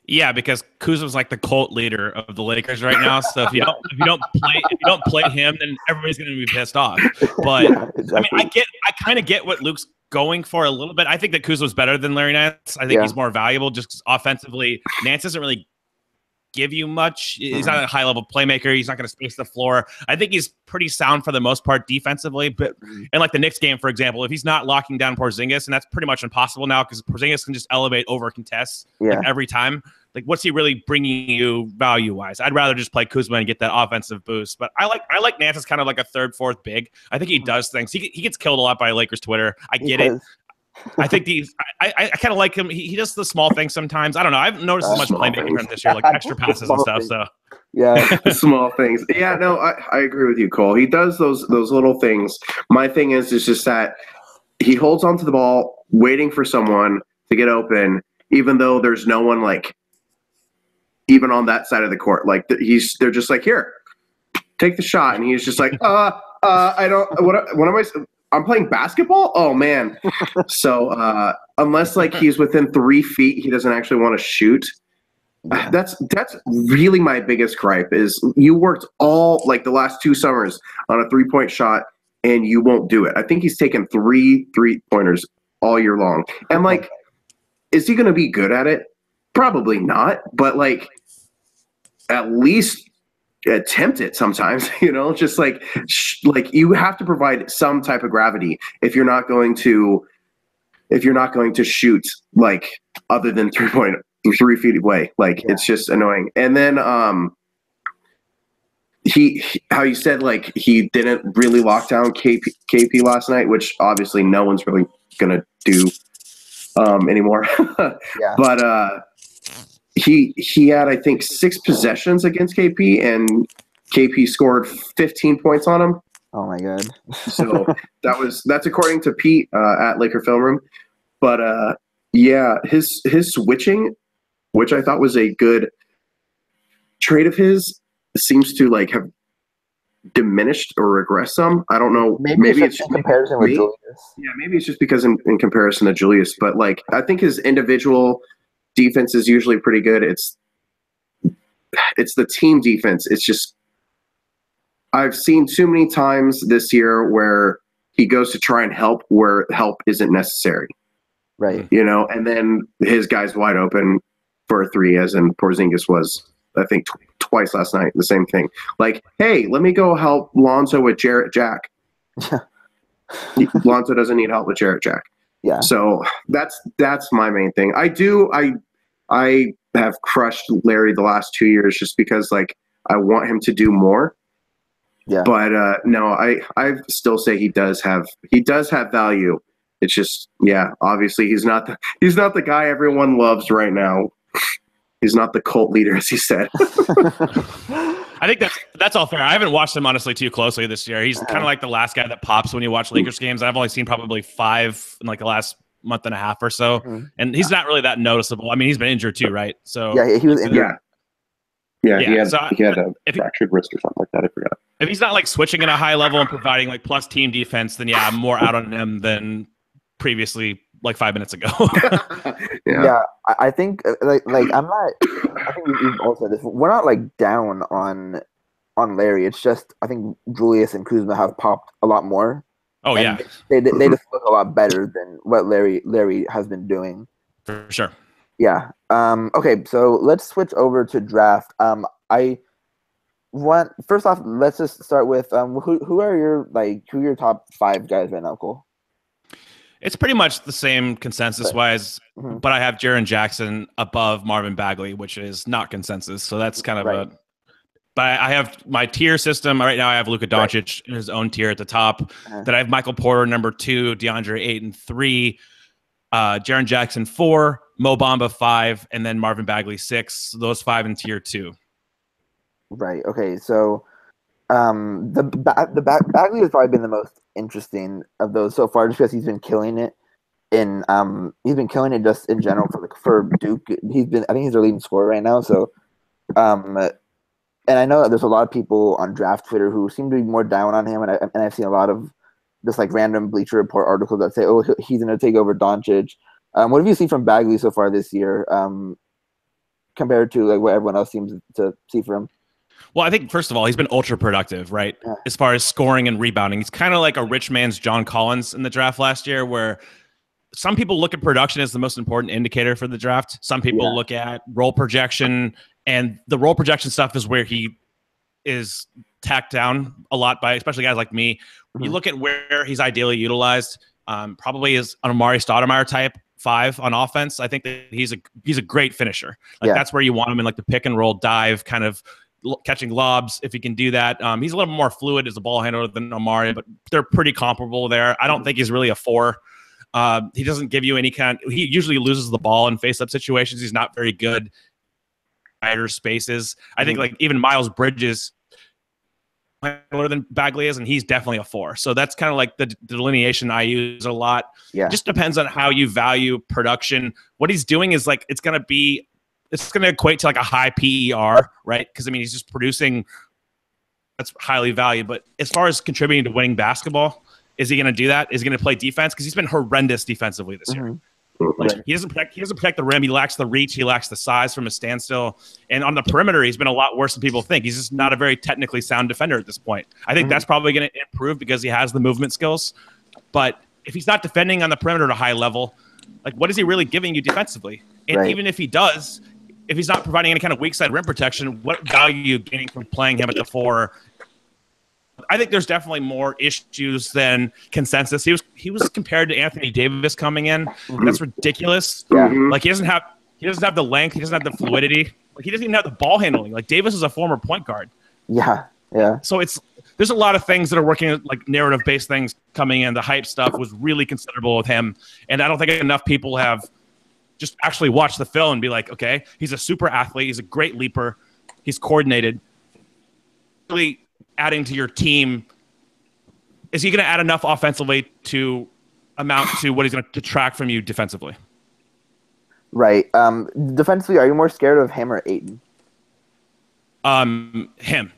Yeah, because Kuzma's like the cult leader of the Lakers right now. So if you don't play him, then everybody's going to be pissed off. But yeah, exactly. I mean, I kind of get what Luke's going for a little bit. I think that Kuzma's better than Larry Nance. I think he's more valuable just 'cause offensively. Nance doesn't really give you much. He's not a high level playmaker. He's not going to space the floor. I think he's pretty sound for the most part defensively, but in like the Knicks game, for example, if he's not locking down Porzingis, and that's pretty much impossible now because Porzingis can just elevate over contests like every time. Like, what's he really bringing you value wise? I'd rather just play Kuzma and get that offensive boost. But I like Nance as kind of like a third, fourth big. I think he does things. He gets killed a lot by Lakers Twitter. I get it. I think I kind of like him. He does the small things sometimes. I don't know. I've noticed as much playmaking from him this year, like extra passes and stuff. So
yeah,
small things. Yeah, no, I agree with you, Cole. He does those little things. My thing is just that he holds onto the ball, waiting for someone to get open, even though there's no one like even on that side of the court. Like they're just like, here, take the shot, and he's just like, I don't. What am I? I'm playing basketball? Oh, man. So unless, like, he's within 3 feet, he doesn't actually want to shoot. Yeah. That's really my biggest gripe is you worked all, like, the last 2 summers on a 3-point shot, and you won't do it. I think he's taken 3 3-pointers all year long. And, like, is he going to be good at it? Probably not. But, like, at least – attempt it sometimes, just like you have to provide some type of gravity if you're not going to shoot like other than 3 feet away. Like it's just annoying. And then how you said like he didn't really lock down KP last night, which obviously no one's really gonna do anymore. But He had, I think, 6 possessions against KP, and KP scored 15 points on him.
Oh my god!
So that's according to Pete at Laker Film Room. But yeah, his switching, which I thought was a good trait of his, seems to like have diminished or regressed some. I don't know.
Maybe it's in comparison with Julius.
Yeah, maybe it's just because in comparison to Julius. But like, I think his individual defense is usually pretty good. It's the team defense. It's just I've seen too many times this year where he goes to try and help where help isn't necessary.
Right.
And then his guy's wide open for a 3, as in Porzingis was, I think, twice last night. The same thing. Like, hey, let me go help Lonzo with Jarrett Jack. Lonzo doesn't need help with Jarrett Jack.
Yeah.
So that's my main thing. I have crushed Larry the last 2 years just because like I want him to do more.
Yeah.
But no, I still say he does have value. It's just obviously he's not the guy everyone loves right now. He's not the cult leader, as he said.
I think that's all fair. I haven't watched him honestly too closely this year. He's kind of like the last guy that pops when you watch Lakers games. I've only seen probably 5 in like the last month and a half or so, and he's not really that noticeable. I mean, he's been injured too, right? So
yeah, he was injured.
Yeah, he had a fractured wrist or something like that. I forgot.
If he's not like switching at a high level and providing like plus team defense, then I'm more out on him than previously, like 5 minutes ago.
Yeah, I think like I'm not. I think we've all said this. We're not like down on Larry. It's just I think Julius and Kuzma have popped a lot more.
Oh yeah,
they just look a lot better than what Larry has been doing.
For sure.
Yeah. Okay, so let's switch over to draft. First off, let's just start with who are your top 5 guys right now, Cole?
It's pretty much the same consensus-wise, but I have Jaren Jackson above Marvin Bagley, which is not consensus. So that's kind of But I have my tier system. Right now I have Luka Doncic in his own tier at the top. Then I have Michael Porter, number 2, DeAndre Ayton, 3, Jaren Jackson, 4, Mo Bamba, 5, and then Marvin Bagley, 6. Those 5 in tier 2. Right.
Okay. So the Bagley has probably been the most interesting of those so far, just because he's been killing it. He's been killing it just in general for Duke. I think he's their leading scorer right now. So, and I know that there's a lot of people on draft Twitter who seem to be more down on him, and I've seen a lot of just like random Bleacher Report articles that say, "Oh, he's going to take over Doncic." What have you seen from Bagley so far this year, compared to like what everyone else seems to see from him?
Well, I think, first of all, he's been ultra productive, right? Yeah. As far as scoring and rebounding. He's kind of like a rich man's John Collins in the draft last year, where some people look at production as the most important indicator for the draft. Some people look at role projection, and the role projection stuff is where he is tacked down a lot by, especially guys like me. You look at where he's ideally utilized, probably is an Amari Stoudemire type 5 on offense. I think that he's a great finisher. Like that's where you want him in like the pick and roll dive kind of catching lobs, if he can do that. He's a little more fluid as a ball handler than Amari, but they're pretty comparable there. I don't think he's really a 4. He doesn't give you any he usually loses the ball in face-up situations. He's not very good wider spaces. I think like even Miles Bridges handler than Bagley is, and he's definitely a 4. So that's kind of like the delineation I use a lot. Yeah. It just depends on how you value production. What he's doing is like it's going to equate to like a high PER, right? Because I mean, he's just producing. That's highly valued. But as far as contributing to winning basketball, is he going to do that? Is he going to play defense? Because he's been horrendous defensively this year. Like, he doesn't protect the rim. He lacks the reach. He lacks the size from a standstill. And on the perimeter, he's been a lot worse than people think. He's just not a very technically sound defender at this point. I think that's probably going to improve because he has the movement skills. But if he's not defending on the perimeter at a high level, like what is he really giving you defensively? And even if he does, if he's not providing any kind of weak side rim protection, what value are you getting from playing him at the 4? I think there's definitely more issues than consensus. He was compared to Anthony Davis coming in. That's ridiculous. Yeah. Like he doesn't have the length. He doesn't have the fluidity. Like he doesn't even have the ball handling. Like Davis is a former point guard. Yeah. Yeah. So there's a lot of things that are working like narrative based things coming in. The hype stuff was really considerable with him, and I don't think enough people have just actually watched the film and be like, okay, he's a super athlete. He's a great leaper. He's coordinated. Really adding to your team, is he going to add enough offensively to amount to what he's going to detract from you defensively? Right. Defensively, are you more scared of him or Ayton? Him.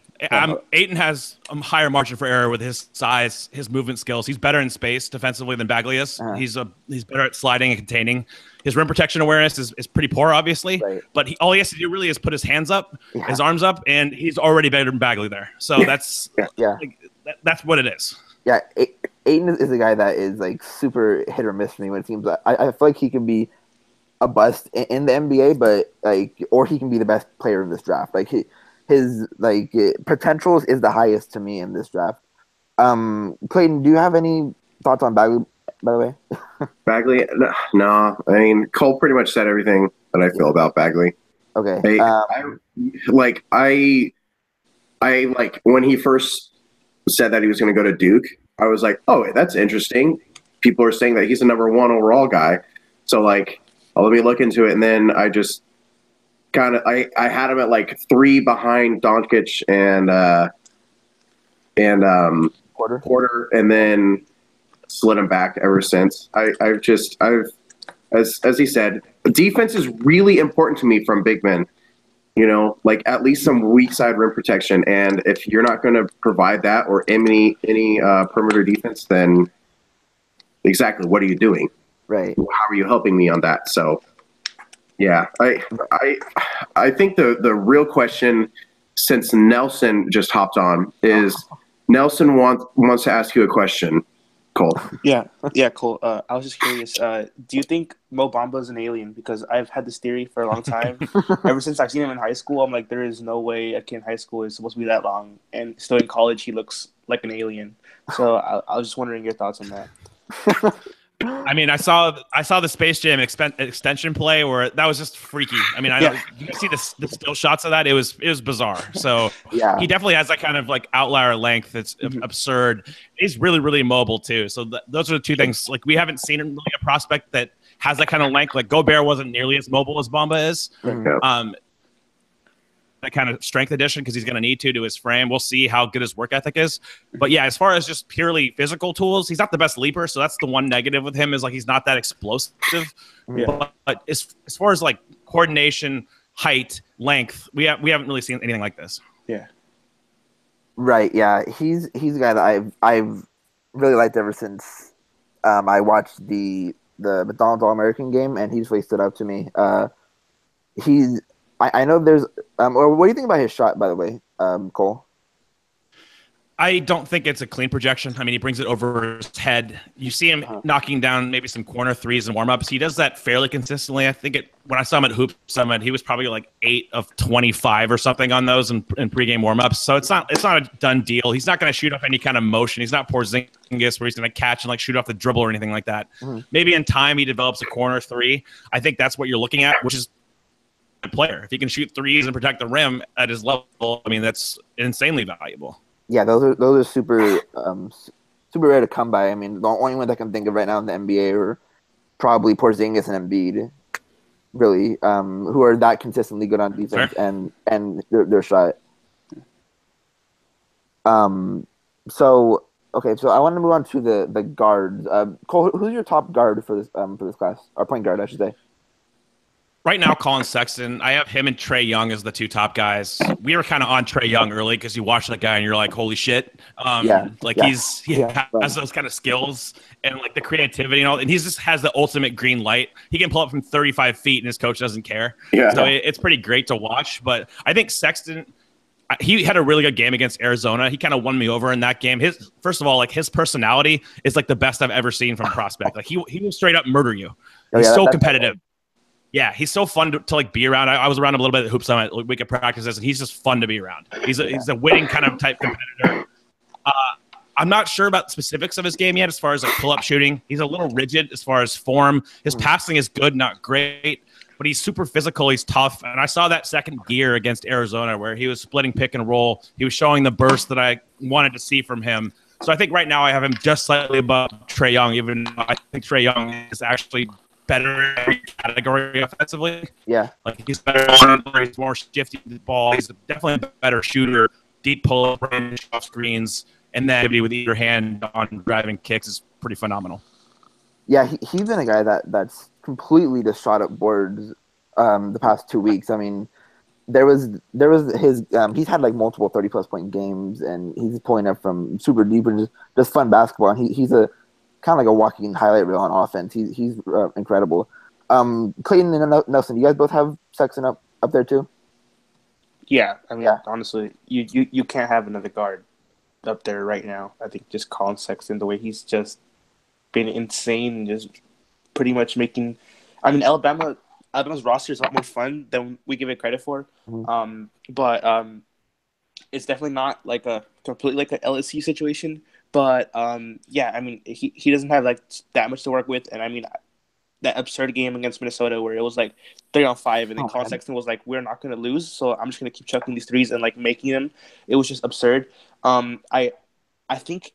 Ayton has a higher margin for error with his size, his movement skills. He's better in space defensively than Bagley is. He's better at sliding and containing. His rim protection awareness is pretty poor, obviously. Right. But all he has to do really is put his hands up, his arms up, and he's already better than Bagley there. So that's that's what it is. Yeah, Ayton is a guy that is like super hit or miss for me when it seems like I feel like he can be a bust in the NBA, but or he can be the best player in this draft. Like his potential is the highest to me in this draft. Clayton, do you have any thoughts on Bagley, by the way? Bagley? No. I mean, Cole pretty much said everything that I feel about Bagley.
Okay.
I like when he first said that he was going to go to Duke. I was like, oh, that's interesting. People are saying that he's the number one overall guy. So like, let me look into it. And then I just kind of I had him at like 3 behind Doncic and Porter, and then slid him back ever since. I've as he said, defense is really important to me from big men. You know, like at least some weak side rim protection. And if you're not going to provide that or any perimeter defense, then exactly what are you doing?
Right.
How are you helping me on that? So, yeah, I think the real question, since Nelson just hopped on, is Nelson wants to ask you a question, Cole.
Yeah, Cole. I was just curious. Do you think Mo Bamba is an alien? Because I've had this theory for a long time. Ever since I've seen him in high school, I'm like, there is no way a kid in high school is supposed to be that long, and still in college, he looks like an alien. So I was just wondering your thoughts on that.
I mean, I saw the Space Jam extension play where that was just freaky. I mean, I know you see the still shots of that. It was bizarre. So
Yeah.
he definitely has that kind of like outlier length that's absurd. He's really, really mobile too. So those are the two things. Like we haven't seen really a prospect that has that kind of length. Like Gobert wasn't nearly as mobile as Bamba is. That kind of strength addition because he's going to need to his frame. We'll see how good his work ethic is. But yeah, as far as just purely physical tools, he's not the best leaper. So that's the one negative with him is like he's not that explosive. Yeah. But as far as like coordination, height, length, we haven't really seen anything like this.
Yeah.
Right. Yeah. He's a guy that I've really liked ever since I watched the McDonald's All-American game, and he's really stood out to me. I know there's or what do you think about his shot, by the way, Cole?
I don't think it's a clean projection. I mean, he brings it over his head. You see him knocking down maybe some corner threes and warm-ups. He does that fairly consistently. I think when I saw him at Hoop Summit, he was probably like 8 of 25 or something on those in pregame warm-ups. So it's not a done deal. He's not going to shoot off any kind of motion. He's not Porzingis where he's going to catch and like shoot off the dribble or anything like that. Maybe in time he develops a corner three. I think that's what you're looking at, which is a player. If he can shoot threes and protect the rim at his level, I mean, that's insanely valuable.
Yeah, those are super super rare to come by. I mean, the only ones I can think of right now in the NBA are probably Porzingis and Embiid, really, who are that consistently good on defense and their shot. So I want to move on to the guards. Cole, who's your top guard for this class? Or point guard, I should say.
Right now, Colin Sexton, I have him and Trae Young as the two top guys. We were kind of on Trae Young early because you watch that guy and you're like, holy shit. He has those kind of skills and like the creativity and all. And he just has the ultimate green light. He can pull up from 35 feet and his coach doesn't care. Yeah. So it's pretty great to watch. But I think Sexton, he had a really good game against Arizona. He kind of won me over in that game. First of all, like his personality is like the best I've ever seen from a prospect. Like he will straight up murder you. He's so competitive. Yeah, he's so fun to like be around. I was around him a little bit at Hoop Summit, week of practices, and he's just fun to be around. He's a winning kind of type competitor. I'm not sure about specifics of his game yet as far as like pull-up shooting. He's a little rigid as far as form. His passing is good, not great, but he's super physical. He's tough. And I saw that second gear against Arizona where he was splitting pick and roll. He was showing the burst that I wanted to see from him. So I think right now I have him just slightly above Trae Young, even though I think Trae Young is actually better in every category offensively.
Yeah.
Like he's better, he's more shifty the ball. He's definitely a better shooter, deep pull-up range off screens, and then with either hand on driving kicks is pretty phenomenal.
Yeah, he's been a guy that's completely just shot up boards the past 2 weeks. I mean, there was his he's had like multiple 30+ point games, and he's pulling up from super deep and just fun basketball. And he's a kind of like a walking highlight reel on offense. He's incredible. Clayton and Nelson, do you guys both have Sexton up there too?
Yeah, I mean, honestly, you can't have another guard up there right now. I think just Colin Sexton, the way he's just been insane and just pretty much making. I mean, Alabama's roster is a lot more fun than we give it credit for. But it's definitely not like a completely like an LSU situation. But I mean, he doesn't have like that much to work with, and I mean, that absurd game against Minnesota where it was like 3-on-5, and then Colin Sexton was like, "We're not going to lose, so I'm just going to keep chucking these threes and like making them." It was just absurd. I think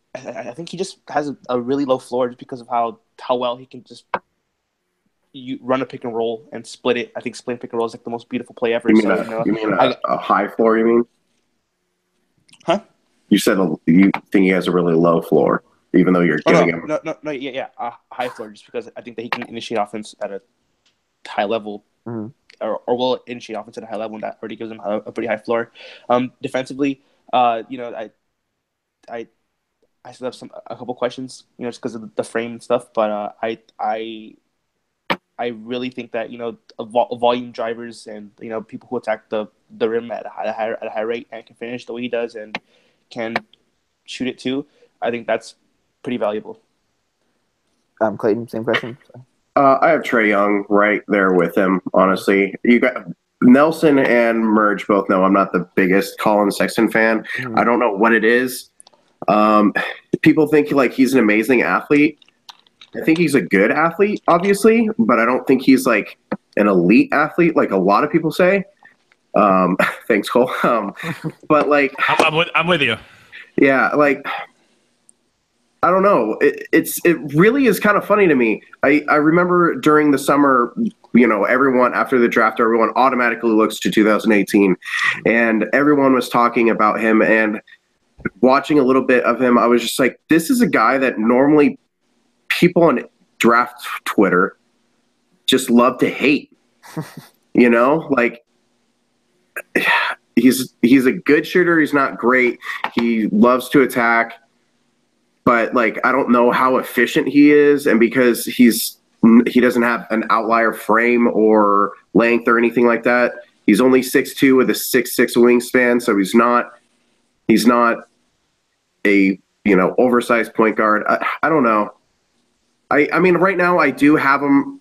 he just has a really low floor just because of how well he can just run a pick and roll and split it. I think splitting pick and roll is like the most beautiful play ever.
You mean a high floor? You mean?
Huh?
You said you think he has a really low floor, even though you're giving him.
No, yeah, a high floor, just because I think that he can initiate offense at a high level, or will initiate offense at a high level, and that already gives him a pretty high floor. Defensively, I still have a couple questions, just because of the frame and stuff. But I really think that volume drivers and people who attack the rim at a high rate and can finish the way he does and can shoot it too. I think that's pretty valuable.
Clayton, same question.
I have Trae Young right there with him. Honestly, you got Nelson and Merge both know I'm not the biggest Colin Sexton fan. I don't know what it is. People think he's an amazing athlete. I think he's a good athlete, obviously, but I don't think he's like an elite athlete like a lot of people say. Thanks, Cole. But like,
I'm with you.
Yeah, like, I don't know. It really is kind of funny to me. I remember during the summer, everyone after the draft, everyone automatically looks to 2018, and everyone was talking about him. And watching a little bit of him, I was just like, this is a guy that normally people on draft Twitter just love to hate. Like, he's a good shooter. He's not great. He loves to attack, but like, I don't know how efficient he is. And because he doesn't have an outlier frame or length or anything like that, he's only 6'2" with a 6'6" wingspan. So he's not a, oversized point guard. I don't know. I mean, right now I do have him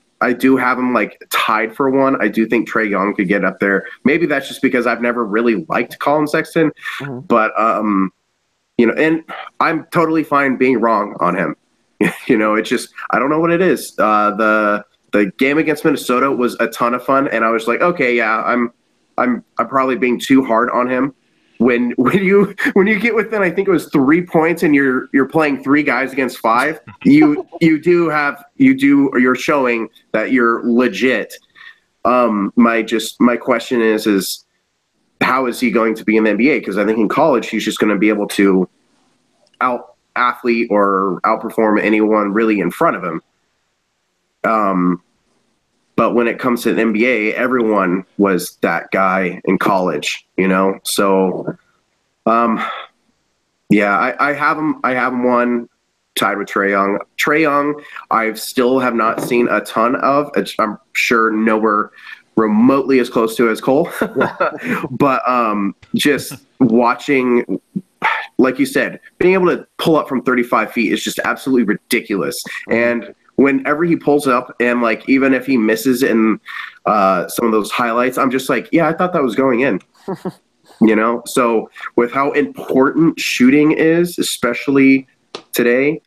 like tied for one. I do think Trae Young could get up there. Maybe that's just because I've never really liked Colin Sexton, but and I'm totally fine being wrong on him. It's just, I don't know what it is. The game against Minnesota was a ton of fun, and I was like, okay, yeah, I'm probably being too hard on him. When you get within, I think it was 3 points, and you're playing 3 guys against 5, you're showing that you're legit. My question is how is he going to be in the NBA? Because I think in college he's just going to be able to out-athlete or outperform anyone really in front of him. But when it comes to the NBA, everyone was that guy in college, So, yeah, I have him. I have him one tied with Trae Young. Trae Young, I still have not seen a ton of. I'm sure nowhere remotely as close to as Cole. But just watching, like you said, being able to pull up from 35 feet is just absolutely ridiculous. And whenever he pulls up, and like, even if he misses in some of those highlights, I'm just like, yeah, I thought that was going in. So with how important shooting is, especially today,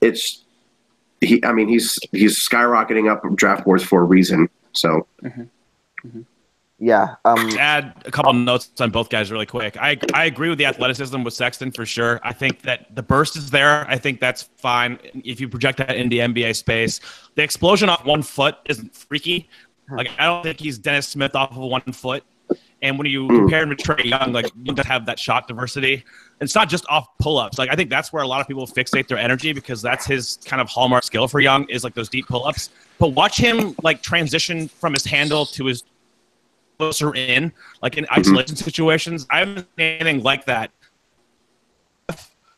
he's skyrocketing up draft boards for a reason. So.
Yeah.
Add a couple notes on both guys really quick. I agree with the athleticism with Sexton for sure. I think that the burst is there. I think that's fine if you project that in the NBA space. The explosion off 1 foot isn't freaky. Like, I don't think he's Dennis Smith off of 1 foot. And when you compare him to Trae Young, like, you just have that shot diversity. It's not just off pull-ups. Like, I think that's where a lot of people fixate their energy, because that's his kind of hallmark skill for Young, is like those deep pull-ups. But watch him like transition from his handle to his closer in, like in isolation situations. I haven't seen anything like that.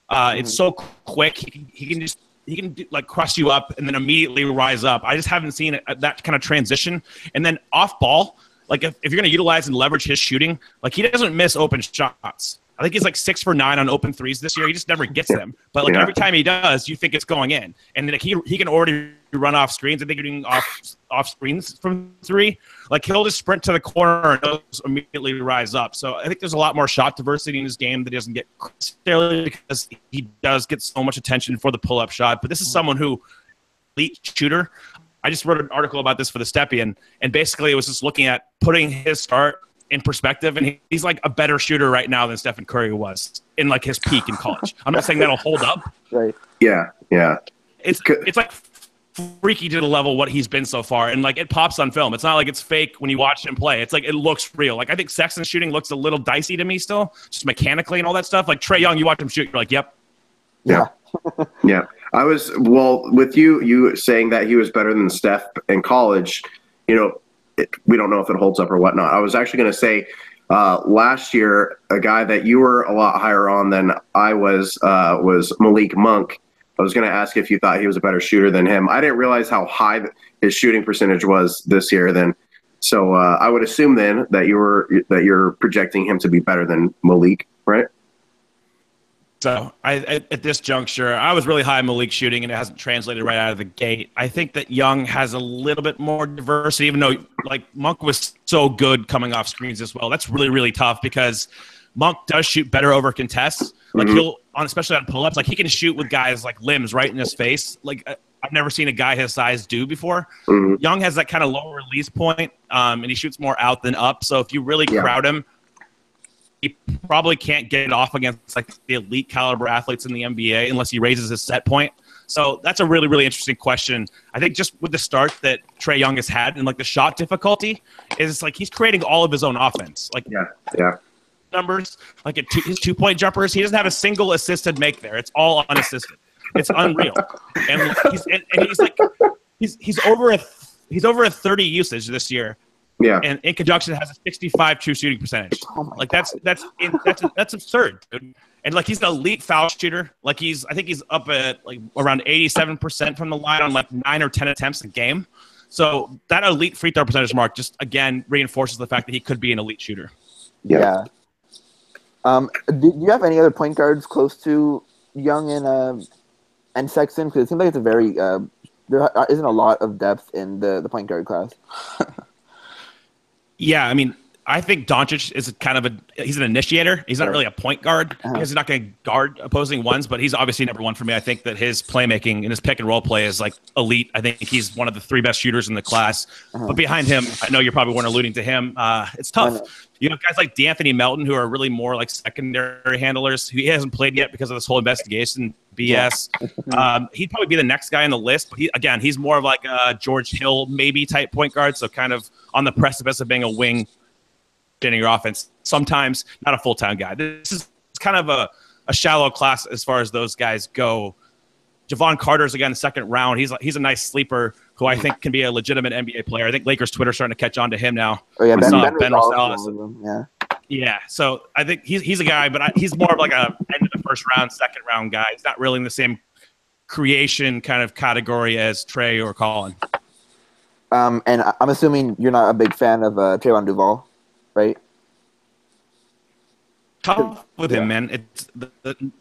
It's so quick. He can like crush you up and then immediately rise up. I just haven't seen that kind of transition. And then off ball, like if you're going to utilize and leverage his shooting, like, he doesn't miss open shots. I think he's like 6 for 9 on open threes this year. He just never gets them. But like, every time he does, you think it's going in. And like, he can already run off screens. I think you're doing off screens from 3. Like, he'll just sprint to the corner and he'll immediately rise up. So I think there's a lot more shot diversity in his game that he doesn't get, necessarily because he does get so much attention for the pull-up shot. But this is someone who elite shooter. I just wrote an article about this for the Stepien, and basically it was just looking at putting his start in perspective, and he's like a better shooter right now than Stephen Curry was in like his peak in college. I'm not saying that'll hold up.
Right.
Yeah.
It's like freaky to the level what he's been so far, and like it pops on film. It's not like it's fake when you watch him play. It's like it looks real. Like I think Sexton's shooting looks a little dicey to me still, just mechanically and all that stuff. Like Trae Young, you watch him shoot, you're like, yep.
Yeah. I was with you saying that he was better than Steph in college. We don't know if it holds up or whatnot. I was actually going to say last year, a guy that you were a lot higher on than I was Malik Monk. I was going to ask if you thought he was a better shooter than him. I didn't realize how high his shooting percentage was this year. Then, so I would assume then that you're projecting him to be better than Malik, right?
So at this juncture, I was really high on Malik shooting, and it hasn't translated right out of the gate. I think that Young has a little bit more diversity, even though like Monk was so good coming off screens as well. That's really, really tough because Monk does shoot better over contests. Like especially on pull-ups, like he can shoot with guys like limbs right in his face. Like I've never seen a guy his size do before. Young has that kind of low release point, and he shoots more out than up. So if you really crowd him, he probably can't get it off against like the elite caliber athletes in the NBA unless he raises his set point. So that's a really, really interesting question. I think just with the start that Trae Young has had and like the shot difficulty is like he's creating all of his own offense. Like numbers, like his 2-point jumpers, he doesn't have a single assisted make there. It's all unassisted. It's unreal. And he's over a 30 usage this year.
Yeah,
and in conjunction has a 65 true shooting percentage. Like that's absurd, dude. And like he's an elite foul shooter. Like I think he's up at like around 87% from the line on like 9 or 10 attempts a game. So that elite free throw percentage mark just again reinforces the fact that he could be an elite shooter.
Yeah. Do you have any other point guards close to Young and Sexton? Because it seems like it's a very there isn't a lot of depth in the point guard class.
Yeah, I mean, I think Doncic is he's an initiator. He's not really a point guard because he's not going to guard opposing ones, but he's obviously number one for me. I think that his playmaking and his pick and roll play is like elite. I think he's one of the 3 best shooters in the class. But behind him, I know you probably weren't alluding to him. It's tough. You know, guys like D'Anthony Melton who are really more like secondary handlers. He hasn't played yet because of this whole investigation BS. He'd probably be the next guy on the list. But he's more of like a George Hill maybe type point guard. So kind of on the precipice of being a wing in your offense. Sometimes not a full-time guy. This is kind of a shallow class as far as those guys go. Javon Carter's again second round. He's a nice sleeper who I think can be a legitimate NBA player. I think Lakers Twitter starting to catch on to him now.
Oh yeah,
Ben Rosales. Yeah. So I think he's a guy, but he's more of like a end of the first round, second round guy. He's not really in the same creation kind of category as Trae or Colin.
And I'm assuming you're not a big fan of Trayvon Duval, right?
Tough with him, man. It's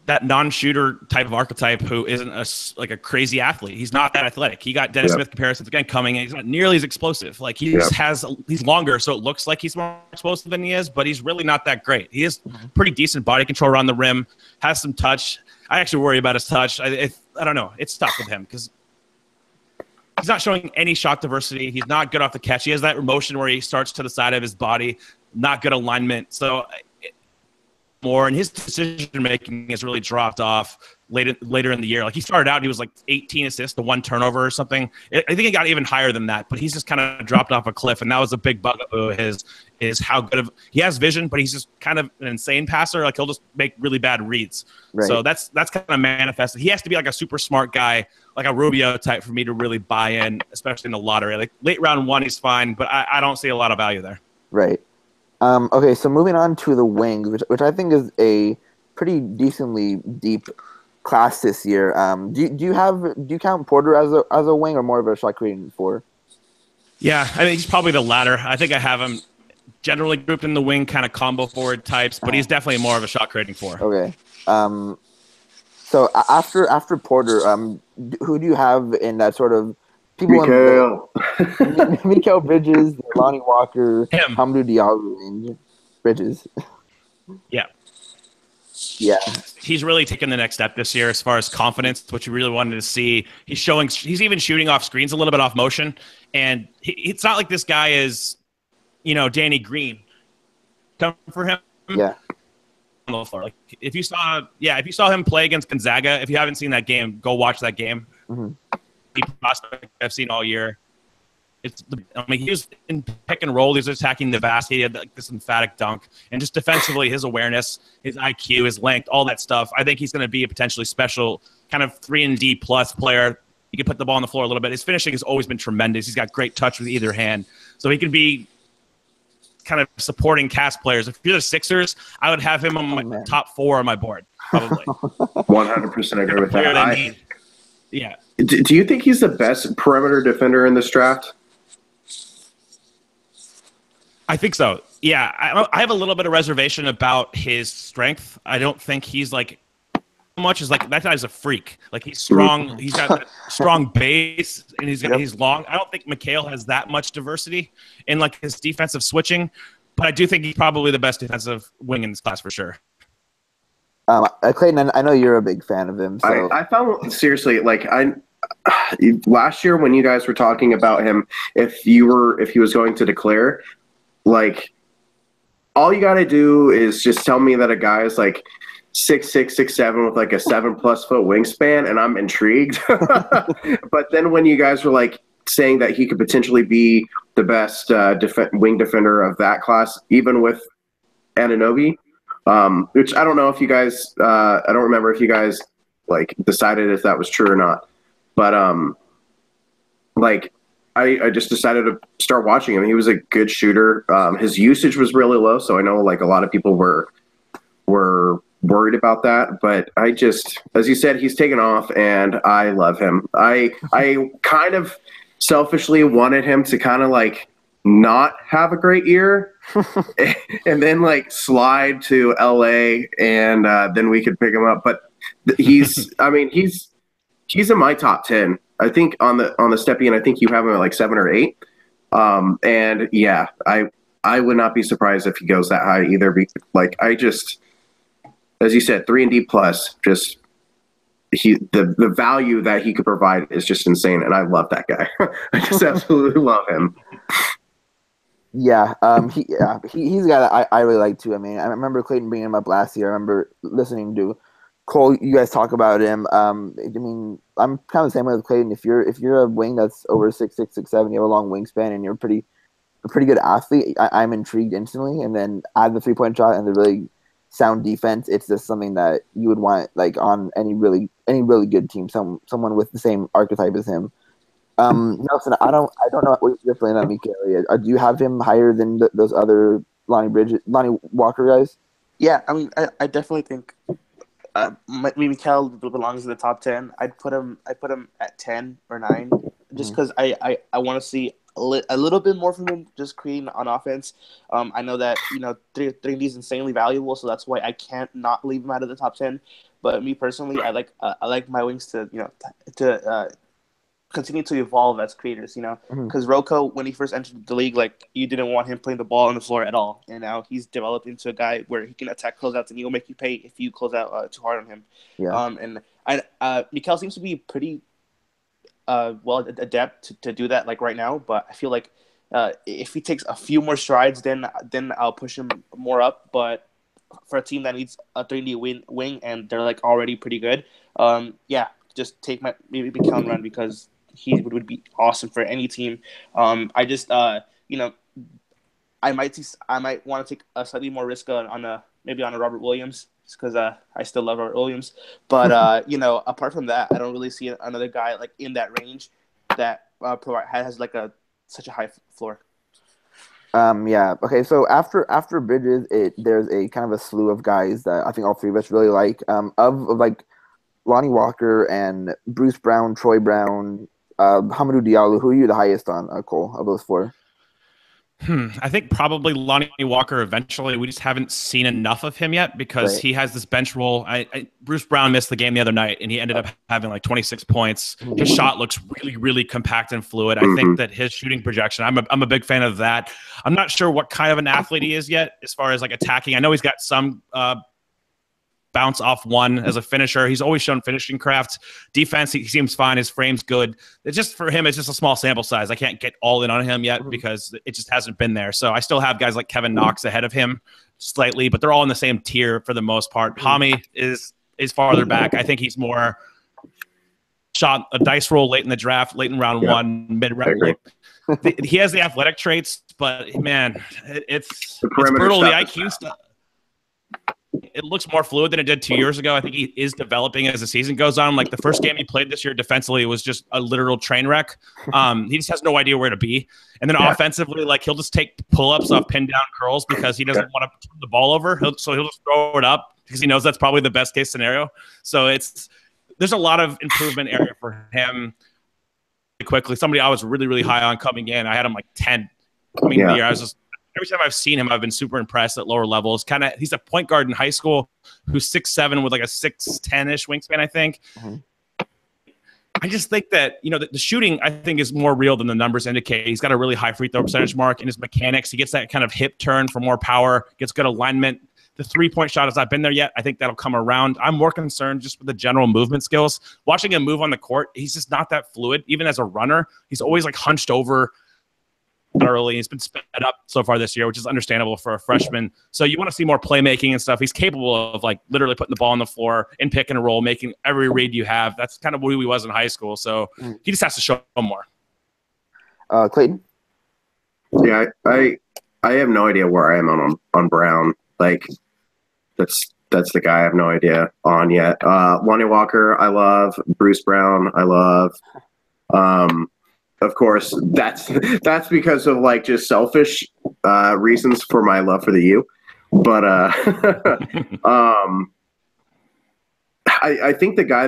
that non-shooter type of archetype who isn't a crazy athlete. He's not that athletic. He got Dennis Smith comparisons again coming, and he's not nearly as explosive. Like he's longer, so it looks like he's more explosive than he is, but he's really not that great. He has pretty decent body control around the rim, has some touch. I actually worry about his touch. I don't know. It's tough with him because he's not showing any shot diversity. He's not good off the catch. He has that motion where he starts to the side of his body, not good alignment. So and his decision making has really dropped off later in the year. Like he started out, he was like 18 assists to 1 turnover or something. I think he got even higher than that, but he's just kind of dropped off a cliff. And that was a big bugaboo of his, is how good he has vision, but he's just kind of an insane passer. Like he'll just make really bad reads. Right. So that's kind of manifested. He has to be like a super smart guy, like a Rubio type for me to really buy in, especially in the lottery. Like late round 1, he's fine, but I don't see a lot of value there.
Right. Okay, so moving on to the wings, which I think is a pretty decently deep class this year. Do you count Porter as a wing or more of a shot creating 4?
Yeah, I think he's probably the latter. I think I have him generally grouped in the wing kind of combo forward types, but he's definitely more of a shot creating 4.
Okay. So after Porter, who do you have in that sort of people? Mikal Bridges, Lonnie Walker, Hamidou Diallo range. Bridges.
Yeah.
Yeah.
he's really taken the next step this year as far as confidence, which we really wanted to see. He's even shooting off screens a little bit off motion. And it's not like this guy is, Danny Green. Come for him.
Yeah.
On the floor. Like if you saw him play against Gonzaga, if you haven't seen that game, go watch that game.
Mm-hmm.
The prospect I've seen all year. He was in pick and roll. He was attacking the basket. He had this emphatic dunk. And just defensively, his awareness, his IQ, his length, all that stuff. I think he's going to be a potentially special kind of 3-and-D plus player. He can put the ball on the floor a little bit. His finishing has always been tremendous. He's got great touch with either hand. So he can be kind of supporting cast players. If you're the Sixers, I would have him on my top 4 on my board, probably.
100% agree with that.
Yeah.
Do you think he's the best perimeter defender in this draft?
I think so. Yeah, I have a little bit of reservation about his strength. I don't think he's like much as like that guy's a freak. Like he's strong. He's got that strong base, and he's long. I don't think Mikal has that much diversity in like his defensive switching, but I do think he's probably the best defensive wing in this class for sure.
Clayton, I know you're a big fan of him. So.
I found seriously like last year when you guys were talking about him, if he was going to declare. Like, all you got to do is just tell me that a guy is like 6'6", 6'7", with like a 7+ foot wingspan, and I'm intrigued. But then when you guys were like saying that he could potentially be the best wing defender of that class, even with Anunoby, which I don't know if you guys, I don't remember if you guys like decided if that was true or not, but like. I just decided to start watching him. He was a good shooter. His usage was really low, so I know like a lot of people were worried about that. But I just, as you said, he's taken off, and I love him. I kind of selfishly wanted him to kind of like not have a great year, and then like slide to LA, and then we could pick him up. But he's in my top 10. I think on the Stepien, I think you have him at like 7 or 8. And yeah, I would not be surprised if he goes that high either. Like I just, as you said, 3-and-D plus, just the value that he could provide is just insane. And I love that guy. I just absolutely love him.
Yeah. He's a guy that I really like too. I mean, I remember Clayton bringing him up last year. I remember listening to Cole, you guys talk about him. I mean, I'm kind of the same way with Clayton. If you're a wing that's over 6'6", 6'7", you have a long wingspan, and you're a pretty good athlete, I'm intrigued instantly. And then add the 3-point shot and the really sound defense. It's just something that you would want like on any really good team. Someone with the same archetype as him. Nelson, I don't know what you're feeling on Mikal. Do you have him higher than those other Lonnie Walker guys?
Yeah, I mean, I definitely think. Mikal belongs in the top 10. I put him at 10 or 9, just because I want to see a little bit more from him, just creating on offense. I know that 3-and-D is insanely valuable, so that's why I can't not leave him out of the top 10. But me personally, I like my wings to continue to evolve as creators, because Rocco, when he first entered the league, like you didn't want him playing the ball on the floor at all, and now he's developed into a guy where he can attack closeouts, and he'll make you pay if you close out too hard on him.
Yeah.
And Mikal seems to be pretty well adept to do that like right now, but I feel like if he takes a few more strides, then I'll push him more up. But for a team that needs a 3-and-D wing and they're like already pretty good, just take maybe Mikal and run, because he would be awesome for any team. I just I might want to take a slightly more risk on a Robert Williams, just because I still love Robert Williams. But apart from that, I don't really see another guy like in that range that has like such a high floor.
Yeah. Okay. So after Bridges, there's a kind of a slew of guys that I think all three of us really like. Of like Lonnie Walker and Bruce Brown, Troy Brown, Hamidou Diallo. Who are you the highest on, Cole, of those four?
I think probably Lonnie Walker eventually. We just haven't seen enough of him yet because he has this bench role. Bruce Brown missed the game the other night, and he ended up having like 26 points. His shot looks really, really compact and fluid. I think that his shooting projection, I'm a big fan of that. I'm not sure what kind of an athlete he is yet as far as like attacking. I know he's got some bounce off one as a finisher. He's always shown finishing craft. Defense, he seems fine. His frame's good. It's just for him, it's just a small sample size. I can't get all in on him yet because it just hasn't been there. So I still have guys like Kevin Knox ahead of him slightly, but they're all in the same tier for the most part. Hami is farther back. I think he's more shot a dice roll late in the draft, late in round one, mid-round. He has the athletic traits, but man, it's brutal. The IQ stuff. It looks more fluid than it did 2 years ago. I think he is developing as the season goes on. Like the first game he played this year defensively was just a literal train wreck. He just has no idea where to be. And then offensively, like he'll just take pull-ups off pin down curls because he doesn't want to turn the ball over. He'll just throw it up because he knows that's probably the best case scenario. So there's a lot of improvement area for him. Quickly, somebody I was really, really high on coming in. I had him like 10 coming in the year. I was just every time I've seen him, I've been super impressed at lower levels. He's a point guard in high school who's 6'7" with like a 6'10" wingspan, I think. I just think that, the shooting, I think, is more real than the numbers indicate. He's got a really high free throw percentage mark in his mechanics. He gets that kind of hip turn for more power, gets good alignment. The three-point shot has not been there yet. I think that'll come around. I'm more concerned just with the general movement skills. Watching him move on the court, he's just not that fluid. Even as a runner, he's always like hunched over early. He's been sped up so far this year, which is understandable for a freshman. So you want to see more playmaking and stuff. He's capable of like literally putting the ball on the floor in pick and roll, making every read you have. That's kind of who he was in high school. So he just has to show more.
Clayton?
Yeah, I have no idea where I am on Brown. Like, that's the guy I have no idea on yet. Lonnie Walker, I love. Bruce Brown, I love. Of course, that's because of like just selfish reasons for my love for the U. But I think the guy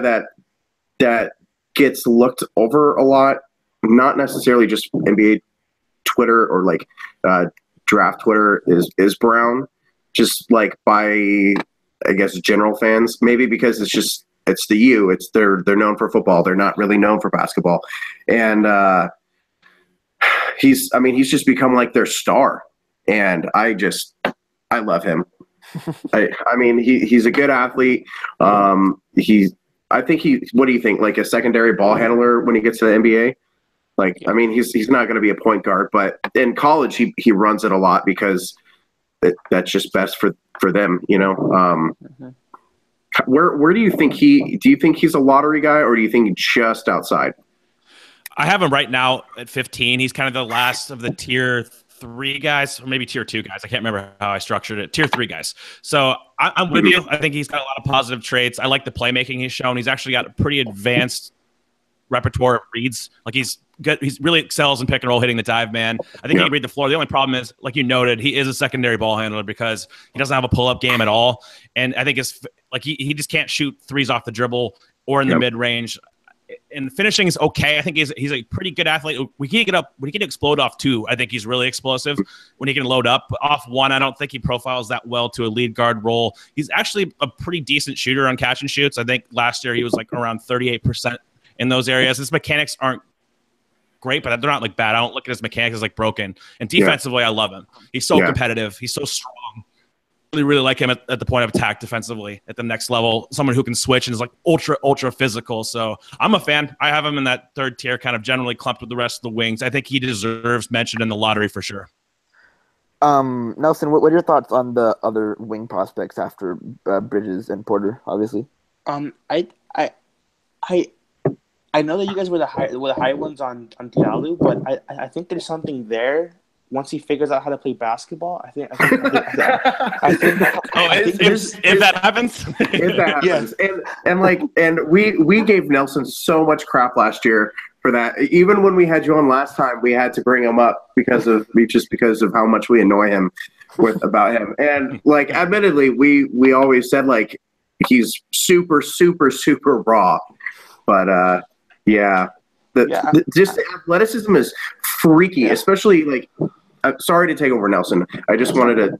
that gets looked over a lot, not necessarily just NBA Twitter or like draft Twitter, is Brown. Just like by, I guess, general fans, maybe because it's the U. They're known for football. They're not really known for basketball, and he's just become like their star, and I love him. He's a good athlete. What do you think? Like a secondary ball handler when he gets to the NBA? Like, he's not going to be a point guard, but in college he runs it a lot because that's just best for them, Where do you think he's a lottery guy, or do you think just outside?
I have him right now at 15. He's kind of the last of the tier 3 guys, or maybe tier 2 guys. I can't remember how I structured it. Tier 3 guys. So I'm with you. I think he's got a lot of positive traits. I like the playmaking he's shown. He's actually got a pretty advanced repertoire of reads. Like he's good. He's really excels in pick and roll, hitting the dive man. I think he can read the floor. The only problem is, like you noted, he is a secondary ball handler because he doesn't have a pull-up game at all. And I think it's like he just can't shoot threes off the dribble or in the mid-range. And finishing is okay. I think he's a pretty good athlete. When he can explode off 2, I think he's really explosive. When he can load up off 1, I don't think he profiles that well to a lead guard role. He's actually a pretty decent shooter on catch and shoots. I think last year he was like around 38% in those areas. His mechanics aren't great, but they're not like bad. I don't look at his mechanics as like broken. And defensively, I love him. He's so competitive. He's so strong. Really, really like him at the point of attack defensively at the next level. Someone who can switch and is like ultra physical. So I'm a fan. I have him in that 3rd tier, kind of generally clumped with the rest of the wings. I think he deserves mention in the lottery for sure.
Nelson, what are your thoughts on the other wing prospects after Bridges and Porter? Obviously,
I know that you guys were the high ones on Diallo, but I think there's something there. Once he figures out how to play basketball, I think if
that happens,
yes. And we gave Nelson so much crap last year for that. Even when we had you on last time, we had to bring him up because of how much we annoy him about him. And like, admittedly, we always said like he's super raw, but just the athleticism is freaky, especially like. I'm sorry to take over, Nelson. I just wanted to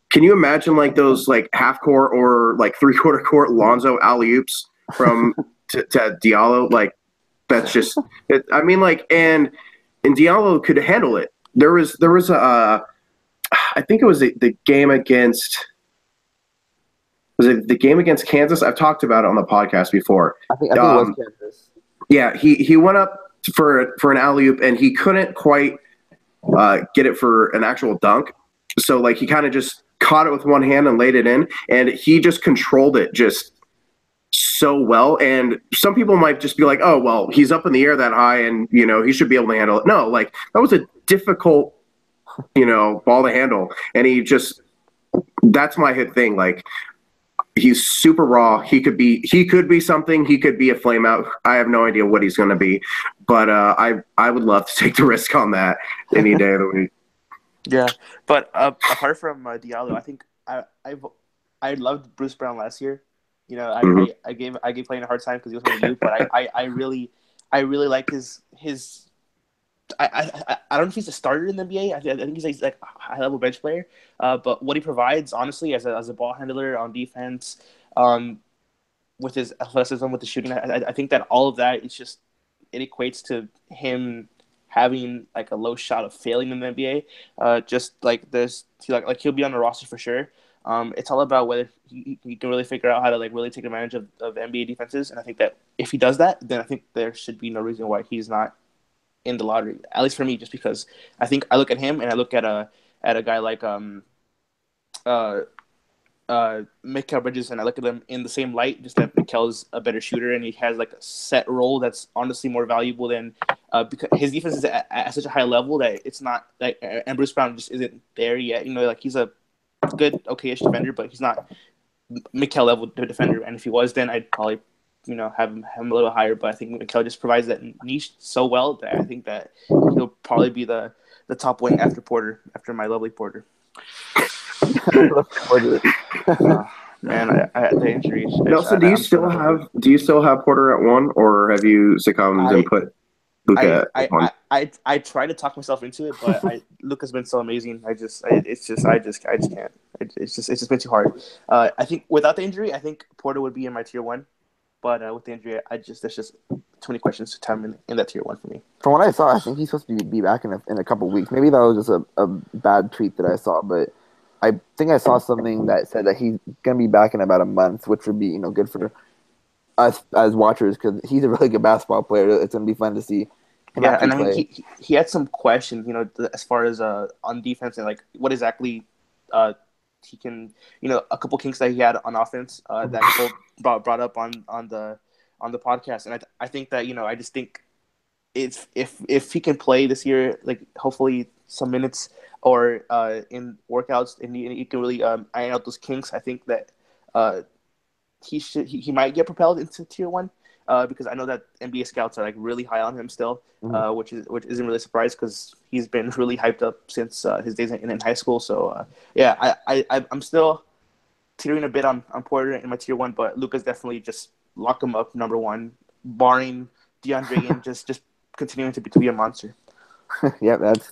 can you imagine like those like half court or like 3/4 court Lonzo alley-oops from to Diallo? Like that's just it. And Diallo could handle it. There was a I think it was the game against Was it the game against Kansas? I've talked about it on the podcast before.
I think it was Kansas.
Yeah, he went up for an alley-oop, and he couldn't quite get it for an actual dunk. So, like, he kind of just caught it with one hand and laid it in, and he just controlled it just so well. And some people might just be like, oh, well, he's up in the air that high, and, you know, he should be able to handle it. No, like, that was a difficult, you know, ball to handle. And he just – that's my hit thing. Like, he's super raw. He could be something. He could be a flame out. I have no idea what he's going to be, but I would love to take the risk on that any day of the week.
Yeah, but apart from Diallo, I think I loved Bruce Brown last year. You know, I gave Clayton a hard time because he was on the youth, but I really like his. I don't know if he's a starter in the NBA. I think he's like a high level bench player. But what he provides, honestly, as a ball handler on defense, with his athleticism, with the shooting, I think that all of that it equates to him having like a low shot of failing in the NBA. Just like there's like he'll be on the roster for sure. It's all about whether he can really figure out how to like really take advantage of NBA defenses, and I think that if he does that, then I think there should be no reason why he's not in the lottery, at least for me, just because I think I look at him and I look at a guy like Mikal Bridges, and I look at them in the same light, just that Mikal's a better shooter and he has like a set role that's honestly more valuable than because his defense is at such a high level that it's not like, and Bruce Brown just isn't there yet. You know, like he's a good, okay-ish defender, but he's not Mikal level defender. And if he was, then I'd probably, you know, have him a little higher. But I think Mikal just provides that niche so well that I think that he'll probably be the top wing after my lovely Porter. Man, I had the injuries.
Nelson, do you still have Porter at 1, or have you succumbed and put Luka at 1?
I try to talk myself into it, but Luka's been so amazing. I just can't. It's just been too hard. I think without the injury, I think Porter would be in my tier 1. But with the injury, there's just too many questions to time in that tier 1 for me.
From what I saw, I think he's supposed to be back in a couple weeks. Maybe that was just a bad tweet that I saw, but I think I saw something that said that he's going to be back in about a month, which would be, you know, good for us as watchers because he's a really good basketball player. It's going to be fun to see him
and
play.
I mean, he had some questions, you know, as far as on defense and like what exactly he can, you know, a couple kinks that he had on offense that Cole brought up on the podcast, and I think that, you know, I just think it's if he can play this year, like hopefully some minutes or in workouts, and he can really iron out those kinks. I think that he might get propelled into tier 1 because I know that NBA scouts are like really high on him still, which isn't really a surprise because he's been really hyped up since his days in high school. So yeah, I'm still teetering a bit on Porter in my tier 1, but Luka's definitely just lock him up number 1, barring DeAndre and just continuing to be a monster.
Yeah, that's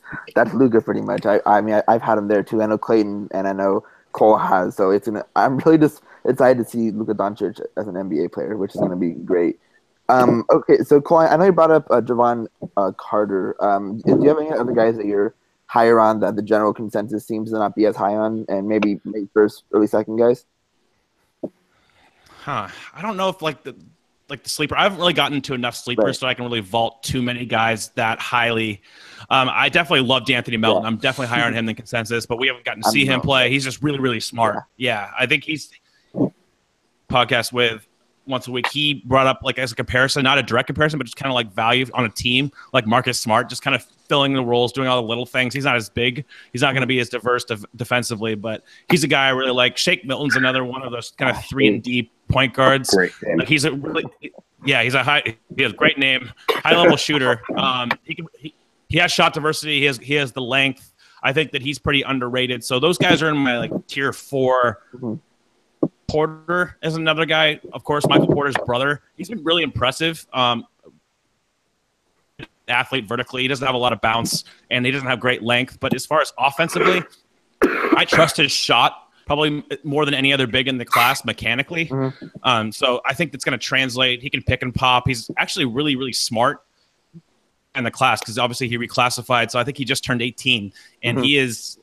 Luka pretty much. I mean, I've had him there too. I know Clayton and I know Cole has. So I'm really just excited to see Luka Doncic as an NBA player, which is going to be great. Okay, so Cole, I know you brought up Javon Carter. Do you have any other guys that you're higher on that the general consensus seems to not be as high on, and maybe first, early second guys?
I don't know if like the sleeper. I haven't really gotten to enough sleepers so I can really vault too many guys that highly. I definitely love D'Anthony Melton. Yeah. I'm definitely higher on him than consensus, but we haven't gotten to see him play. He's just really, really smart. Yeah, I think he's podcast with once a week. He brought up like as a comparison, not a direct comparison, but just kind of like value on a team like Marcus Smart, just kind of filling the roles, doing all the little things. He's not as big. He's not going to be as diverse defensively, but he's a guy I really like. Shake Milton's another one of those kind of 3-and-D point guards.
Great name.
Like he's a has a great name, high level shooter. He has shot diversity. He has the length. I think that he's pretty underrated. So those guys are in my like tier 4. Mm-hmm. Porter is another guy. Of course, Michael Porter's brother. He's been really impressive. Athlete vertically, he doesn't have a lot of bounce, and he doesn't have great length. But as far as offensively, I trust his shot probably more than any other big in the class mechanically. Mm-hmm. So I think that's going to translate. He can pick and pop. He's actually really, really smart. in the class because obviously he reclassified. So I think he just turned 18, and he is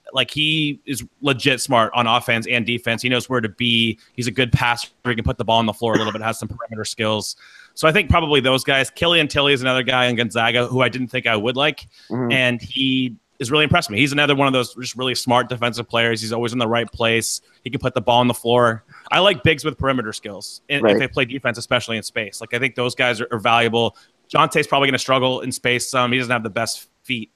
legit smart on offense and defense. He knows where to be. He's a good passer. He can put the ball on the floor a little bit, has some perimeter skills. So I think probably those guys. Killian Tilly is another guy in Gonzaga who I didn't think I would like, and he is really impressed me. He's another one of those just really smart defensive players. He's always in the right place. He can put the ball on the floor. I like bigs with perimeter skills if they play defense, especially in space. Like I think those guys are valuable. Jonte's probably going to struggle in space some. He doesn't have the best feet.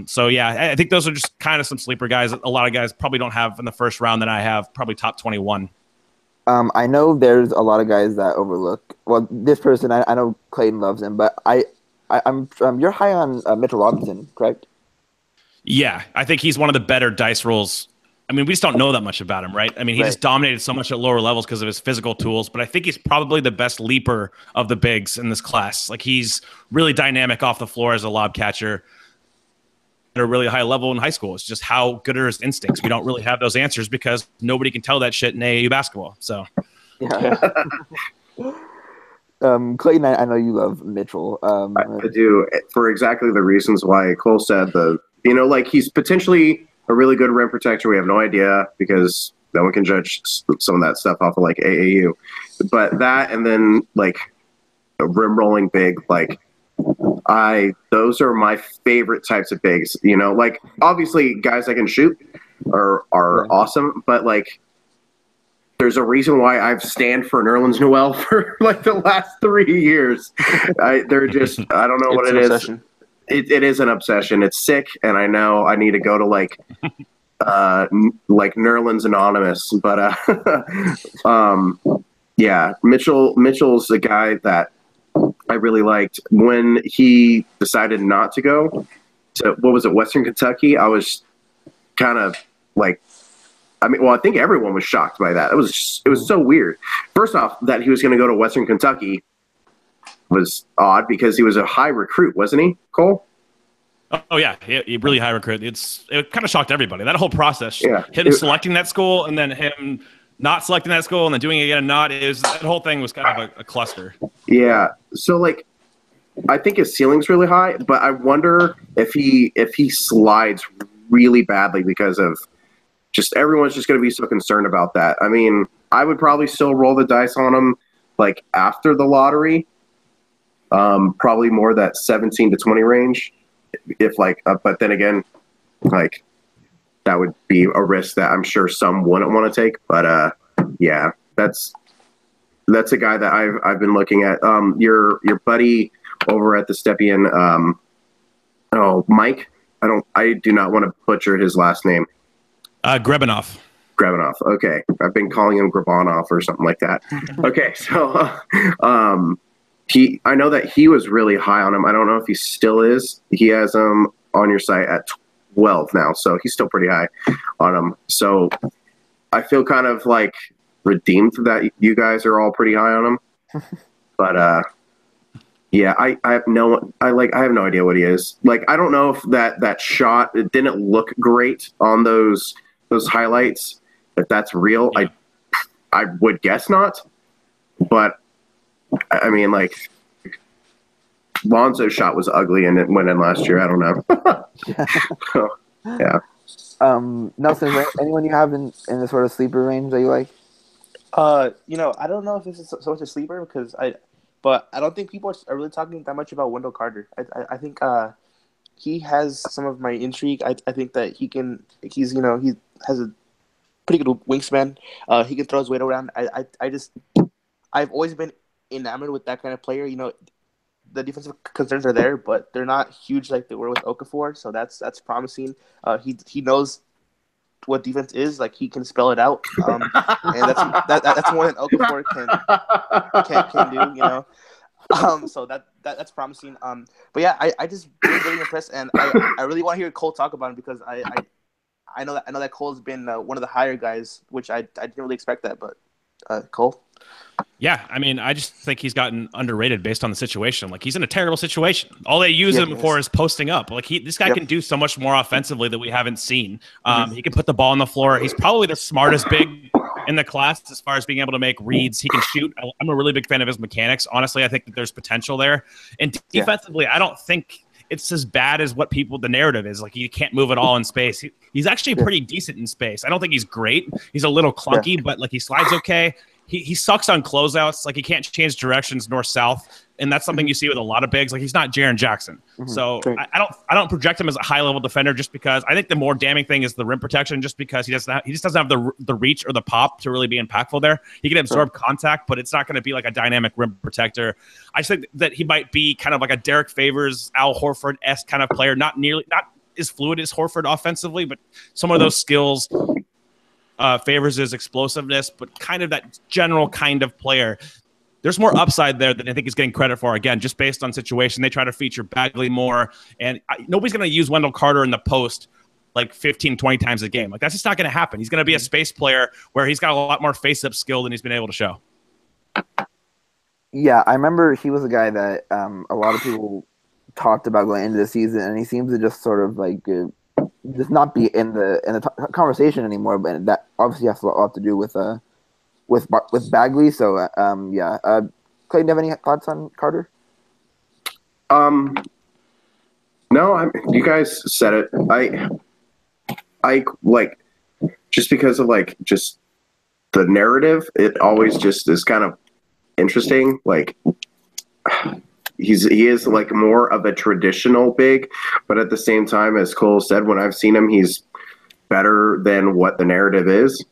So yeah, I think those are just kind of some sleeper guys. A lot of guys probably don't have in the first round that I have, probably top 21.
I know there's a lot of guys that overlook. Well, this person, I know Clayton loves him, but I'm you're high on Mitchell Robinson, correct?
Yeah, I think he's one of the better dice rolls. I mean, we just don't know that much about him, right? I mean, he just dominated so much at lower levels because of his physical tools, but I think he's probably the best leaper of the bigs in this class. Like, he's really dynamic off the floor as a lob catcher at a really high level in high school. It's just how good are his instincts. We don't really have those answers because nobody can tell that shit in AAU basketball. So,
yeah. Clayton, I know you love Mitchell.
I do, for exactly the reasons why Cole said. He's potentially a really good rim protector. We have no idea because no one can judge some of that stuff off of like AAU. But that, and then like a rim rolling big, those are my favorite types of bigs. Like obviously guys that can shoot are awesome, but like there's a reason why I've stand for Nerlens Noel for like the last 3 years. They're just, I don't know what it is. It is an obsession. It's sick, and I know I need to go to like Nerlens Anonymous. But yeah, Mitchell's a guy that I really liked when he decided not to go to Western Kentucky. I was kind of like, I think everyone was shocked by that. It was so weird. First off, that he was going to go to Western Kentucky was odd because he was a high recruit, wasn't he, Cole?
Oh yeah, he really high recruit. It kind of shocked everybody. That whole process, him selecting that school and then him not selecting that school and then doing it again and not, that whole thing was kind of a cluster.
Yeah. So like, I think his ceiling's really high, but I wonder if he slides really badly because of just everyone's just going to be so concerned about that. I mean, I would probably still roll the dice on him like after the lottery. Probably more that 17 to 20 range. But then again, like that would be a risk that I'm sure some wouldn't want to take. But yeah, that's a guy that I've been looking at. Your buddy over at the Stepien, Mike. I do not want to butcher his last name.
Grebanov.
Okay, I've been calling him Grabanov or something like that. Okay, so I know that he was really high on him. I don't know if he still is. He has him on your site at 12 now, so he's still pretty high on him. So I feel kind of like redeemed that you guys are all pretty high on him. But yeah, I have no idea what he is. Like, I don't know if that shot, it didn't look great on those highlights. If that's real, yeah. I would guess not. But I mean, like, Lonzo's shot was ugly and it went in last year. I don't know. So, yeah.
Nelson, is there anyone you have in the sort of sleeper range that you like?
I don't know if this is so much a sleeper but I don't think people are really talking that much about Wendell Carter. I think he has some of my intrigue. I think that he has a pretty good wingspan. He can throw his weight around. I've always been enamored with that kind of player. The defensive concerns are there, but they're not huge like they were with Okafor. So that's promising. He knows what defense is. Like, he can spell it out, and that's more than Okafor can do. So that's promising. But yeah, I just really impressed, and I really want to hear Cole talk about him because I know that Cole's been one of the higher guys, which I didn't really expect that. But Cole.
Yeah, I mean, I just think he's gotten underrated based on the situation. Like, he's in a terrible situation. All they use him for is posting up. Like, this guy can do so much more offensively that we haven't seen. He can put the ball on the floor. He's probably the smartest big in the class as far as being able to make reads. He can shoot. I'm a really big fan of his mechanics. Honestly, I think that there's potential there. And defensively, I don't think it's as bad as what the narrative is. Like, he can't move at all in space. He's actually pretty decent in space. I don't think he's great. He's a little clunky, but like he slides okay. He sucks on closeouts. Like, he can't change directions north-south, and that's something you see with a lot of bigs. Like, he's not Jaren Jackson. So I don't project him as a high-level defender just because I think the more damning thing is the rim protection, just because he just doesn't have the reach or the pop to really be impactful there. He can absorb contact, but it's not going to be like a dynamic rim protector. I think that he might be kind of like a Derek Favors, Al Horford-esque kind of player, not as fluid as Horford offensively, but some of those skills. Favors his explosiveness, but kind of that general kind of player. There's more upside there than I think he's getting credit for, again, just based on situation. They try to feature Bagley more, and nobody's going to use Wendell Carter in the post like 15, 20 times a game. Like, that's just not going to happen. He's going to be a space player where he's got a lot more face-up skill than he's been able to show.
Yeah, I remember he was a guy that a lot of people talked about going into the season, and he seems to just sort of like just not be in the conversation anymore. But that obviously has a lot to do with Bagley. So yeah, Clayton, do you have any thoughts on Carter?
No, you guys said it. I like, just because of like just the narrative, it always just is kind of interesting. Like, he is like more of a traditional big, but at the same time, as Cole said, when I've seen him, he's better than what the narrative is.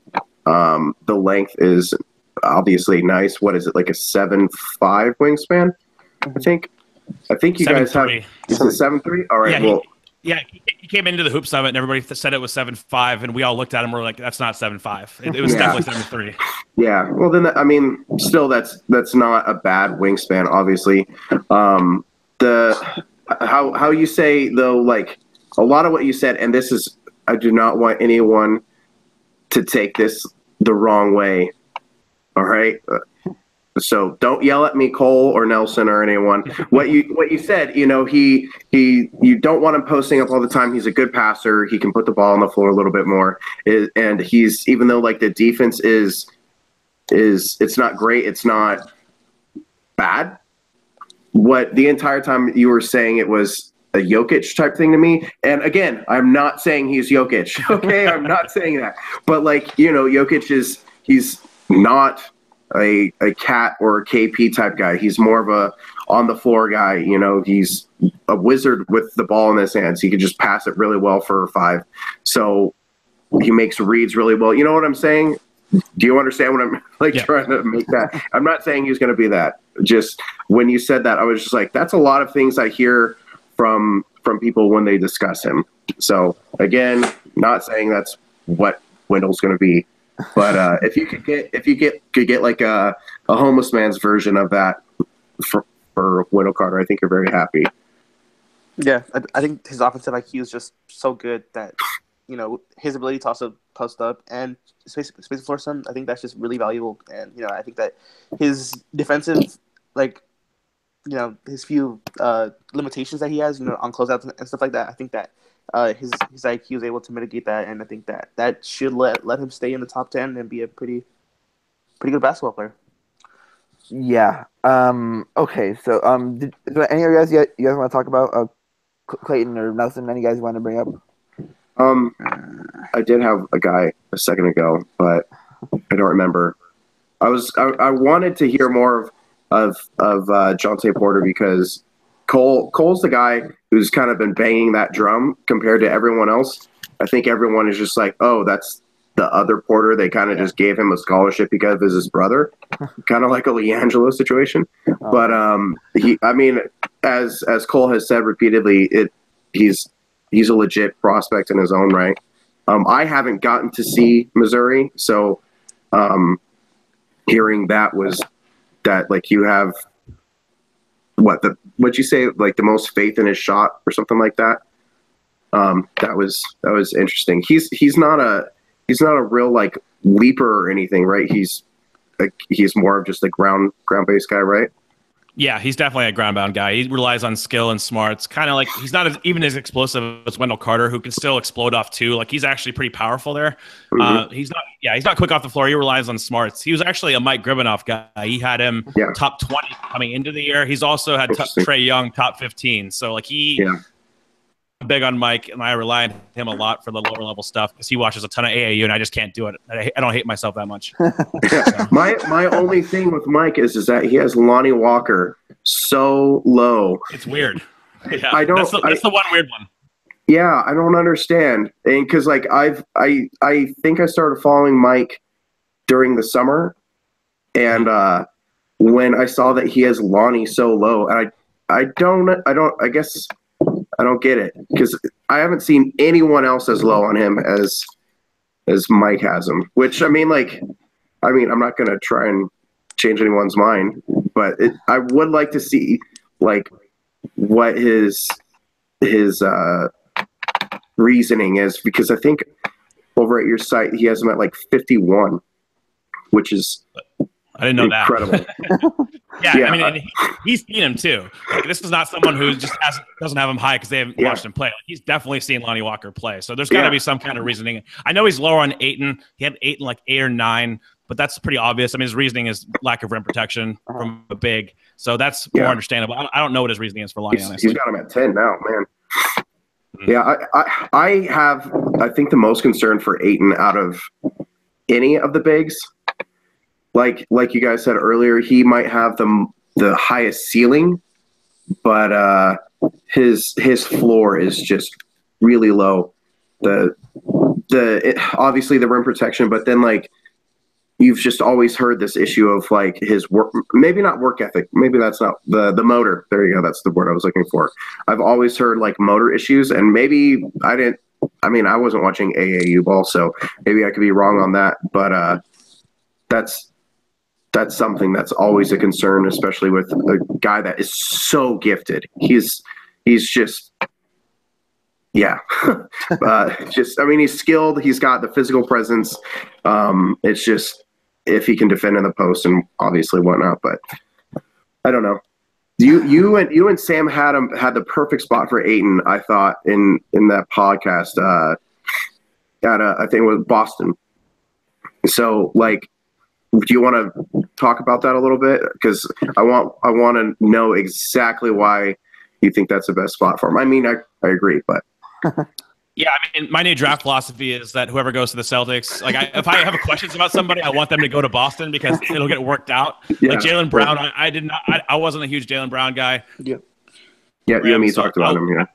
The length is obviously nice. What is it, like a 7'5" wingspan? I think you guys have. Is it 7'3"? All right.
Yeah, he came into the Hoop Summit and everybody said it was 7'5", and we all looked at him. We're like, that's not 7'5". It was definitely 7'3".
Yeah. Well, then still that's not a bad wingspan. Obviously, how you say though, like a lot of what you said, and this is, I do not want anyone to take this the wrong way. All right. So don't yell at me, Cole or Nelson or anyone. What you said, you don't want him posting up all the time. He's a good passer. He can put the ball on the floor a little bit more. And he's, even though like the defense is it's not great, it's not bad. What the entire time you were saying, it was a Jokic type thing to me. And again, I'm not saying he's Jokic. Okay, I'm not saying that. But like, Jokic he's not a cat or a KP type guy. He's more of a on the floor guy. He's a wizard with the ball in his hands. He can just pass it really well for a 5. So he makes reads really well. You know what I'm saying? Do you understand what I'm trying to make that? I'm not saying he's going to be that. Just when you said that, I was just like, that's a lot of things I hear from people when they discuss him. So again, not saying that's what Wendell's going to be. But if you could get like a homeless man's version of that for Wendell Carter, I think you're very happy.
Yeah, I think his offensive IQ is just so good that his ability to also post up and space for some, I think that's just really valuable. And I think that his defensive, his few limitations that he has, on closeouts and stuff like that, I think that his IQ is able to mitigate that, and I think that should let him stay in the top 10 and be a pretty good basketball player.
Yeah. Okay. So is there any of you guys want to talk about Clayton or Nelson? Any guys you want to bring up?
I did have a guy a second ago, but I don't remember. I wanted to hear more of Jonte Porter, because Cole's the guy who's kind of been banging that drum compared to everyone else. I think everyone is just like, oh, that's the other Porter. They kind of just gave him a scholarship because of his brother, kind of like a LiAngelo situation. But as Cole has said repeatedly, he's a legit prospect in his own right. I haven't gotten to see Missouri, so hearing that was that, like, you have what'd you say, like the most faith in his shot or something like that. That was interesting. He's not a real like leaper or anything, right? He's more of just a ground based guy, right?
Yeah, he's definitely a ground-bound guy. He relies on skill and smarts. Kind of like he's not even as explosive as Wendell Carter, who can still explode off too. Like he's actually pretty powerful there. He's not. Yeah, he's not quick off the floor. He relies on smarts. He was actually a Mike Gribanoff guy. He had him top 20 coming into the year. He's also had Trae Young top 15. So like big on Mike, and I rely on him a lot for the lower level stuff because he watches a ton of AAU, and I just can't do it. I don't hate myself that much.
My only thing with Mike is that he has Lonnie Walker so low.
It's weird. Yeah,
I don't.
That's the one weird one.
Yeah, I don't understand, and because like I think I started following Mike during the summer, and when I saw that he has Lonnie so low, and I guess I don't get it because I haven't seen anyone else as low on him as Mike has him. Which I'm not gonna try and change anyone's mind, but I would like to see like what his reasoning is, because I think over at your site he has him at like 51, which is
I didn't know
incredible.
That. yeah, I mean, he's seen him too. Like, this is not someone who just doesn't have him high because they haven't watched him play. Like, he's definitely seen Lonnie Walker play. So there's got to be some kind of reasoning. I know he's lower on Ayton. He had Ayton like 8 or 9, but that's pretty obvious. I mean, his reasoning is lack of rim protection from a big. So that's more understandable. I don't know what his reasoning is for Lonnie.
He's got him at 10 now, man. Yeah, I have, I think, the most concern for Ayton out of any of the bigs. Like you guys said earlier, he might have the highest ceiling, but his floor is just really low. Obviously the rim protection, but then like you've just always heard this issue of like his work, maybe not work ethic, maybe that's not the motor. There you go, that's the word I was looking for. I've always heard like motor issues, and maybe I wasn't watching AAU ball, so maybe I could be wrong on that, but that's something that's always a concern, especially with a guy that is so gifted. He's just, he's skilled. He's got the physical presence. It's just if he can defend in the post and obviously whatnot. But I don't know. You and Sam had the perfect spot for Ayton, I thought, in that podcast. I think it was Boston. So like, do you want to talk about that a little bit? Because I want to know exactly why you think that's the best spot for him. I mean, I agree, but
yeah, I mean, my new draft philosophy is that whoever goes to the Celtics, like if I have questions about somebody, I want them to go to Boston because it'll get worked out. Yeah, like Jaylen Brown, I wasn't a huge Jaylen Brown guy.
Yeah, you and me talked about him.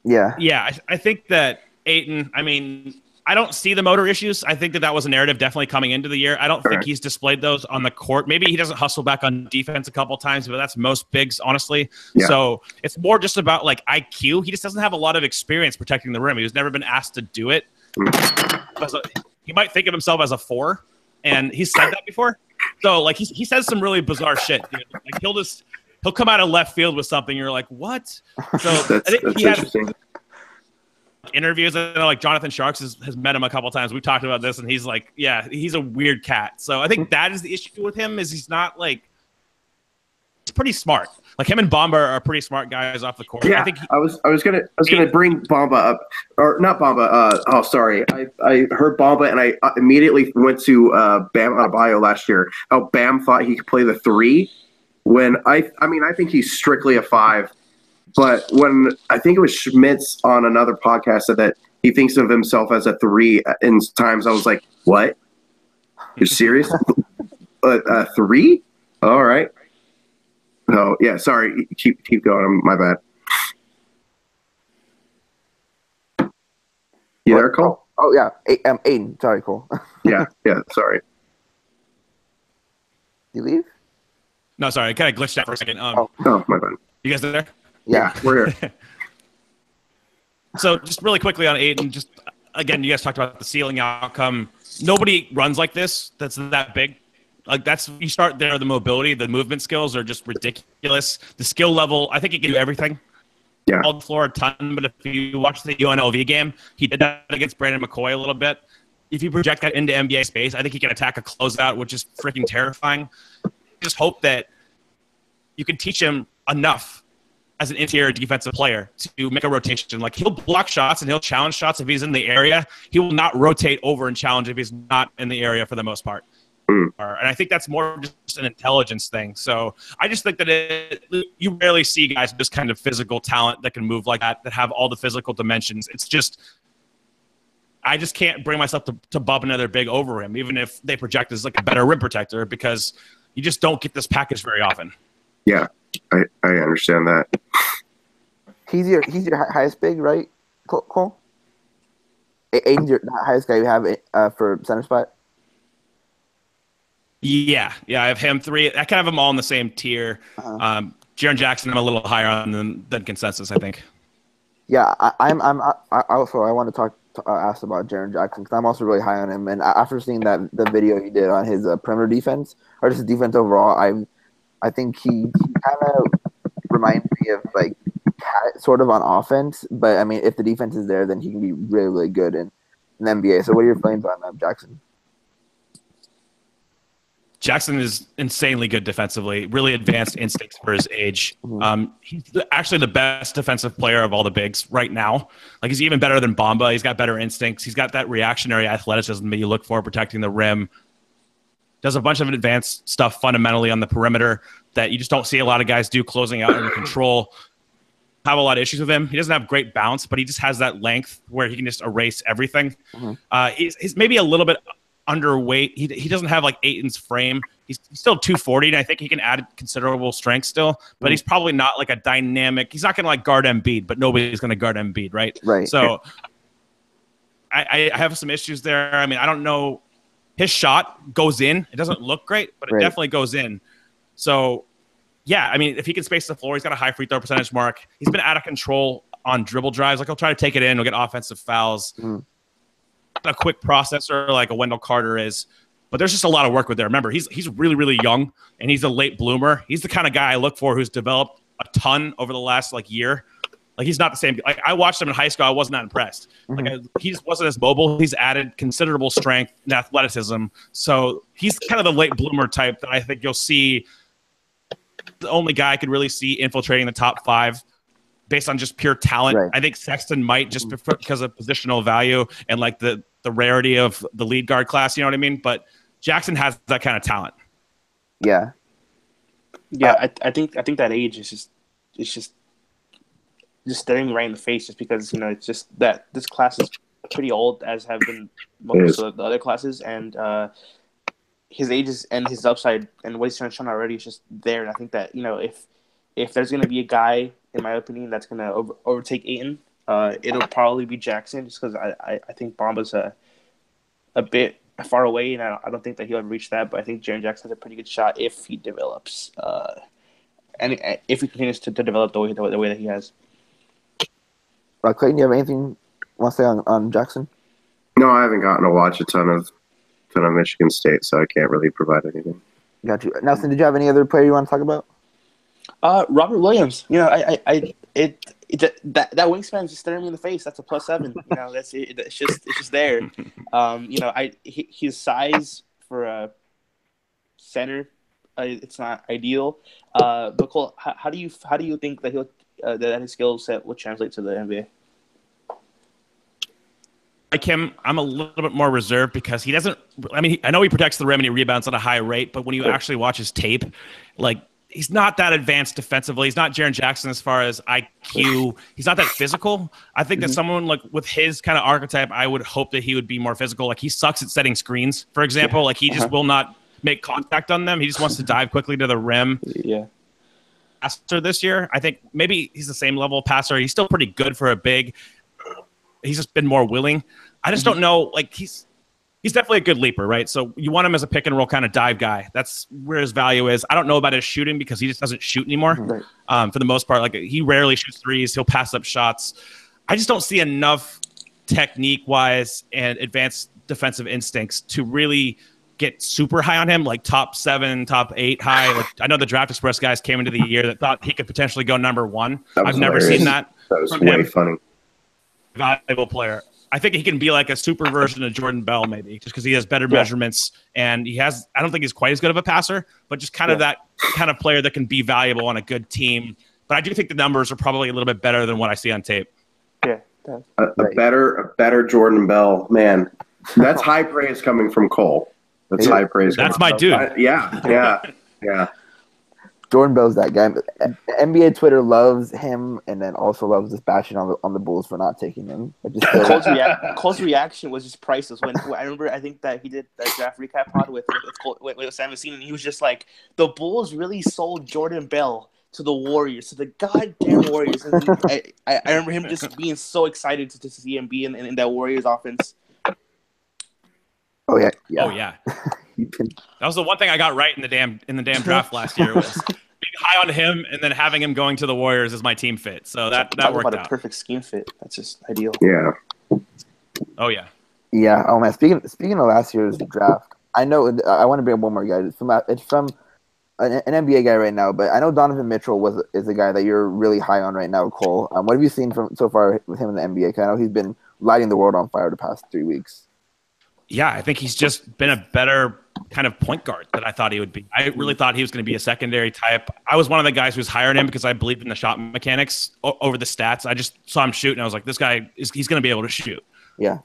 Yeah. I think that Ayton, I mean, I don't see the motor issues. I think that was a narrative definitely coming into the year. I don't think he's displayed those on the court. Maybe he doesn't hustle back on defense a couple times, but that's most bigs, honestly. Yeah. So it's more just about like IQ. He just doesn't have a lot of experience protecting the rim. He's never been asked to do it. He might think of himself as a 4, and he's said that before. So like he says some really bizarre shit, dude. Like he'll come out of left field with something. You're like, what? So I think he has interviews. I know like Jonathan Sharks has met him a couple times. We've talked about this, and he's like, yeah, he's a weird cat. So I think that is the issue with him, is he's not like, he's pretty smart. Like him and Bamba are pretty smart guys off the court.
Yeah, I was gonna bring Bamba up, or not Bamba. I heard Bamba, and I immediately went to Bam Adebayo last year. How Bam thought he could play the 3, when I think he's strictly a 5. But when I think it was Schmitz on another podcast said that he thinks of himself as a 3 in times, I was like, what? You're serious? A 3? All right. Oh yeah, sorry. Keep going. My bad. You there, Cole?
Oh yeah, Aiden. Sorry, Cole.
yeah. Sorry.
You leave?
No, sorry. I kind of glitched out for a second.
My bad.
You guys there?
Yeah,
we're here.
So just really quickly on Ayton, just again, you guys talked about the ceiling outcome. Nobody runs like this. That's that big. Like you start there. The mobility, the movement skills are just ridiculous. The skill level, I think he can do everything.
Yeah.
All the floor a ton, but if you watch the UNLV game, he did that against Brandon McCoy a little bit. If you project that into NBA space, I think he can attack a closeout, which is freaking terrifying. Just hope that you can teach him enough as an interior defensive player to make a rotation. Like, he'll block shots and he'll challenge shots if he's in the area. He will not rotate over and challenge if he's not in the area for the most part. And I think that's more just an intelligence thing. So I just think that you rarely see guys with this kind of physical talent that can move like that have all the physical dimensions. It's just, I just can't bring myself to bump another big over him, even if they project as like a better rim protector, because you just don't get this package very often.
Yeah, I understand that.
He's your highest big, right, Cole? Aiden's your highest guy you have for center spot?
Yeah, I have him 3. I kind of have them all in the same tier. Jaren Jackson, I'm a little higher on than consensus, I think.
Yeah, I also want to ask about Jaren Jackson, because I'm also really high on him. And after seeing the video he did on his perimeter defense, or just his defense overall, I think he kind of reminds me of like Cat sort of on offense. But I mean, if the defense is there, then he can be really, really good in the NBA. So what are your feelings on Jackson?
Jackson is insanely good defensively, really advanced instincts for his age. He's actually the best defensive player of all the bigs right now. Like, he's even better than Bamba. He's got better instincts. He's got that reactionary athleticism that you look for protecting the rim. Does a bunch of advanced stuff fundamentally on the perimeter that you just don't see a lot of guys do, closing out under control. Have a lot of issues with him. He doesn't have great bounce, but he just has that length where he can just erase everything. He's maybe a little bit underweight. He doesn't have like Ayton's frame. He's still 240, and I think he can add considerable strength still, but he's probably not like a dynamic. He's not going to like guard Embiid, but nobody's going to guard Embiid, right?
Right.
So I have some issues there. I mean, I don't know. His shot goes in. It doesn't look great, but it definitely goes in. So, yeah, I mean, if he can space the floor, he's got a high free throw percentage mark. He's been out of control on dribble drives. Like, he'll try to take it in. He'll get offensive fouls. A quick processor like a Wendell Carter is, but there's just a lot of work with there. Remember, he's really, really young, and he's a late bloomer. He's the kind of guy I look for who's developed a ton over the last like year. Like, he's not the same. Like, I watched him in high school. I was not impressed. Like, he just wasn't as mobile. He's added considerable strength and athleticism. So he's kind of the late bloomer type that I think you'll see. The only guy I could really see infiltrating the top 5 based on just pure talent. I think Sexton might, just because of positional value and like the rarity of the lead guard class, you know what I mean? But Jackson has that kind of talent.
Yeah, I think that age is just staring right in the face, just because, you know, it's just that this class is pretty old, as have been most of the other classes, and his age is, and his upside and what he's shown already is just there. And I think that, you know, if there's going to be a guy, in my opinion, that's going to overtake Ayton, it'll probably be Jackson, just because I think Bamba's a bit far away, and I don't think that he'll ever reach that. But I think Jaren Jackson has a pretty good shot if he develops, and if he continues to develop the way that he has.
Clayton, you have anything you want to say on Jackson?
No, I haven't gotten to watch a ton of Michigan State, so I can't really provide anything.
Got you. Nelson, did you have any other player you want to talk about?
Robert Williams. You know, that wingspan is just staring me in the face. That's a +7. You know, it's just there. You know, his size for a center, it's not ideal. But Cole, how do you think that that his skill set will translate to the NBA?
Like him, I'm a little bit more reserved because he doesn't. I mean, I know he protects the rim and he rebounds at a high rate, but when you actually watch his tape, like, he's not that advanced defensively. He's not Jaren Jackson as far as IQ. He's not that physical. I think that someone like with his kind of archetype, I would hope that he would be more physical. Like, he sucks at setting screens, for example. Like, he just will not make contact on them. He just wants to dive quickly to the rim.
Yeah.
Passer this year, I think maybe he's the same level of passer. He's still pretty good for a big. He's just been more willing. I just don't know. Like, he's definitely a good leaper, right? So you want him as a pick and roll kind of dive guy. That's where his value is. I don't know about his shooting because he just doesn't shoot anymore. For the most part, like, he rarely shoots threes. He'll pass up shots. I just don't see enough technique-wise and advanced defensive instincts to really get super high on him, like top 7, top 8 high. Like, I know the Draft Express guys came into the year that thought he could potentially go number 1. I've never seen that.
That was way funny.
Valuable player. I think he can be like a super version of Jordan Bell, maybe, just because he has better measurements and he has. I don't think he's quite as good of a passer, but just kind of that kind of player that can be valuable on a good team. But I do think the numbers are probably a little bit better than what I see on tape.
Yeah,
a better Jordan Bell, man. That's high praise coming from Cole. That's high praise.
That's my dude.
Yeah.
Jordan Bell's that guy. NBA Twitter loves him, and then also loves this bashing on the Bulls for not taking him.
Cole's reaction was just priceless. When I remember, I think that he did a draft recap pod with Sam Vecine, and he was just like, "The Bulls really sold Jordan Bell to the Warriors, to the goddamn Warriors." And I remember him just being so excited to see him be in that Warriors offense.
Oh yeah.
Oh yeah. That was the one thing I got right in the damn draft last year was being high on him and then having him going to the Warriors as my team fit. So that worked out.
A perfect scheme fit. That's just ideal.
Yeah.
Oh yeah.
Yeah. Oh man. Speaking of last year's draft, I know I want to bring up one more guy. It's from an NBA guy right now, but I know Donovan Mitchell is a guy that you're really high on right now, Cole. What have you seen from so far with him in the NBA? 'Cause I know he's been lighting the world on fire the past 3 weeks.
Yeah, I think he's just been a better kind of point guard than I thought he would be. I really thought he was going to be a secondary type. I was one of the guys who was higher on him because I believed in the shot mechanics over the stats. I just saw him shoot, and I was like, this guy, he's going to be able to shoot.
Yeah.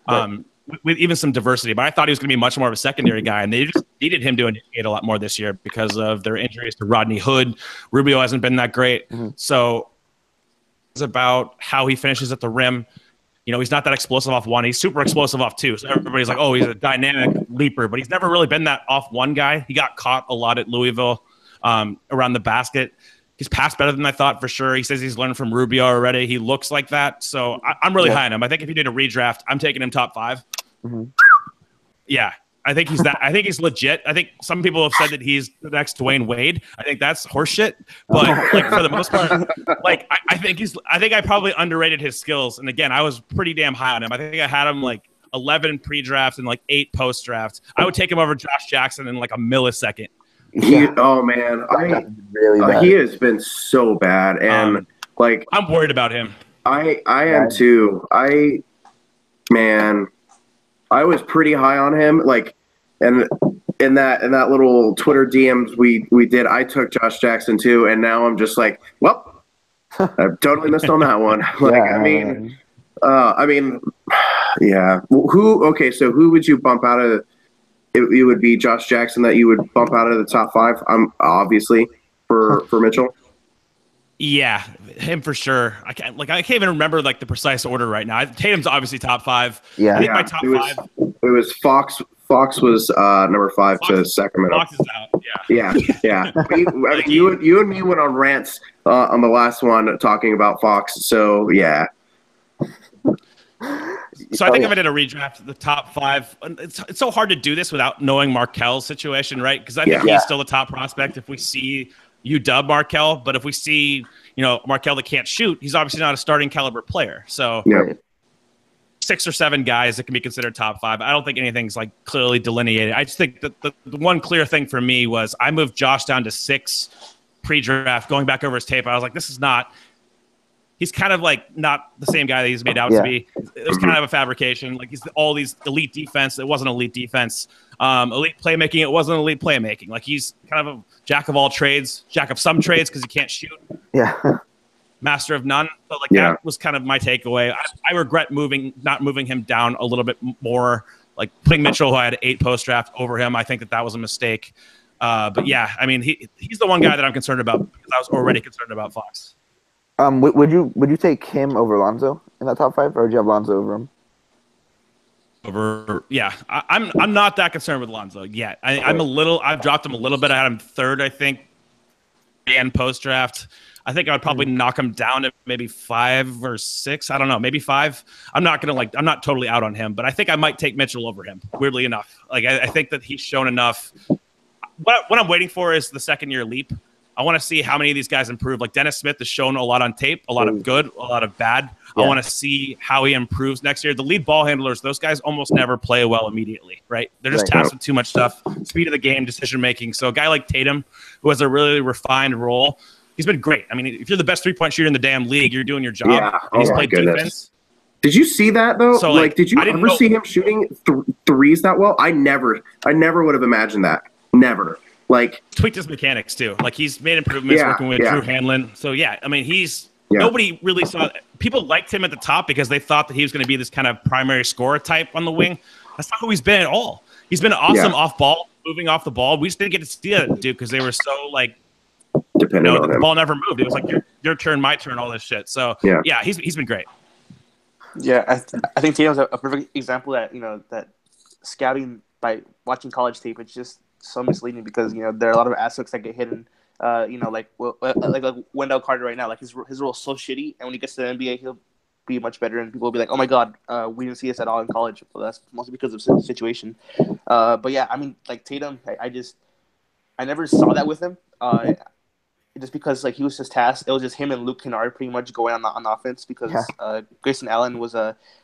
With even some diversity. But I thought he was going to be much more of a secondary guy, and they just needed him to initiate a lot more this year because of their injuries to Rodney Hood. Rubio hasn't been that great. Mm-hmm. So it's about how he finishes at the rim. You know, he's not that explosive off one. He's super explosive off two. So everybody's like, oh, he's a dynamic leaper. But he's never really been that off one guy. He got caught a lot at Louisville around the basket. He's passed better than I thought for sure. He says he's learned from Rubio already. He looks like that. So I'm really high on him. I think if you did a redraft, I'm taking him top 5. Mm-hmm. Yeah. I think he's that. I think he's legit. I think some people have said that he's the next Dwayne Wade. I think that's horseshit. But like for the most part, like I think I probably underrated his skills. And again, I was pretty damn high on him. I think I had him like 11 pre-draft and like 8 post-draft. I would take him over Josh Jackson in like a millisecond.
Oh man, he has been so bad, and like
I'm worried about him.
I am too. I was pretty high on him. Like, and in that little Twitter DMs we did, I took Josh Jackson too, and now I'm just like, well, I've totally missed on that one. Like, I mean, yeah. Okay, so who would you bump out of? It would be Josh Jackson that you would bump out of the top 5. Obviously for Mitchell.
Yeah, him for sure. I can't even remember like the precise order right now. Tatum's obviously top 5.
Yeah,
I think my top 5.
It was Fox. Fox was number 5 to Sacramento.
Fox is out.
Yeah. You and me went on rants on the last one talking about Fox. So yeah.
So I think if I did a redraft, the top 5, it's so hard to do this without knowing Markel's situation, right? Because I think he's still the top prospect if we see you dub Markel, but if we see, Markel that can't shoot, he's obviously not a starting caliber player. So 6 or 7 guys that can be considered top 5. I don't think anything's like clearly delineated. I just think that the one clear thing for me was I moved Josh down to 6 pre-draft, going back over his tape. I was like, he's kind of like not the same guy that he's made out to be. It was kind of a fabrication. Like he's all these elite defense. It wasn't elite defense. Elite playmaking. It wasn't elite playmaking. Like he's kind of a jack of all trades, jack of some trades because he can't shoot.
Yeah.
Master of none. So that was kind of my takeaway. I regret not moving him down a little bit more. Like putting Mitchell, who I had 8 post draft, over him. I think that was a mistake. But yeah, I mean he's the one guy that I'm concerned about because I was already concerned about Fox.
Would you take him over Lonzo in that top 5, or would you have Lonzo over him?
I'm not that concerned with Lonzo yet. I've dropped him a little bit. I had him 3rd, I think, and post draft. I think I would probably knock him down to maybe 5 or 6. I don't know, maybe 5. I'm not totally out on him, but I think I might take Mitchell over him. Weirdly enough, like I think that he's shown enough. What I'm waiting for is the second-year leap. I want to see how many of these guys improve. Like Dennis Smith has shown a lot on tape, a lot of good, a lot of bad. Yeah. I want to see how he improves next year. The lead ball handlers, those guys almost never play well immediately, right? They're just tasked with too much stuff, speed of the game, decision-making. So a guy like Tatum, who has a really refined role, he's been great. I mean, if you're the best three-point shooter in the damn league, you're doing your job.
Yeah.
And he's played defense.
Did you see that though?
So,
like, did you
I didn't
ever
know.
see him shooting threes that well? I never would have imagined that. Never. Like,
tweaked his mechanics too. Like, he's made improvements working with Drew Hanlon. So yeah, I mean, nobody really saw. People liked him at the top because they thought that he was going to be this kind of primary scorer type on the wing. That's not who he's been at all. He's been awesome off ball, moving off the ball. We just didn't get to see that dude because they were so like
dependent on
the
him.
ball never moved. It was like your turn, my turn, all this shit. So yeah, he's been great.
Yeah, I think Tatum's a perfect example that that scouting by watching college tape, it's just so misleading because there are a lot of aspects that get hidden. Like Wendell Carter right now, like his role is so shitty, and when he gets to the NBA, he'll be much better, and people will be like, "Oh my god, we didn't see this at all in college." Well, that's mostly because of the situation. But yeah, I mean, like Tatum, I never saw that with him. Just because like he was just tasked, it was just him and Luke Kennard pretty much going on offense because Grayson Allen was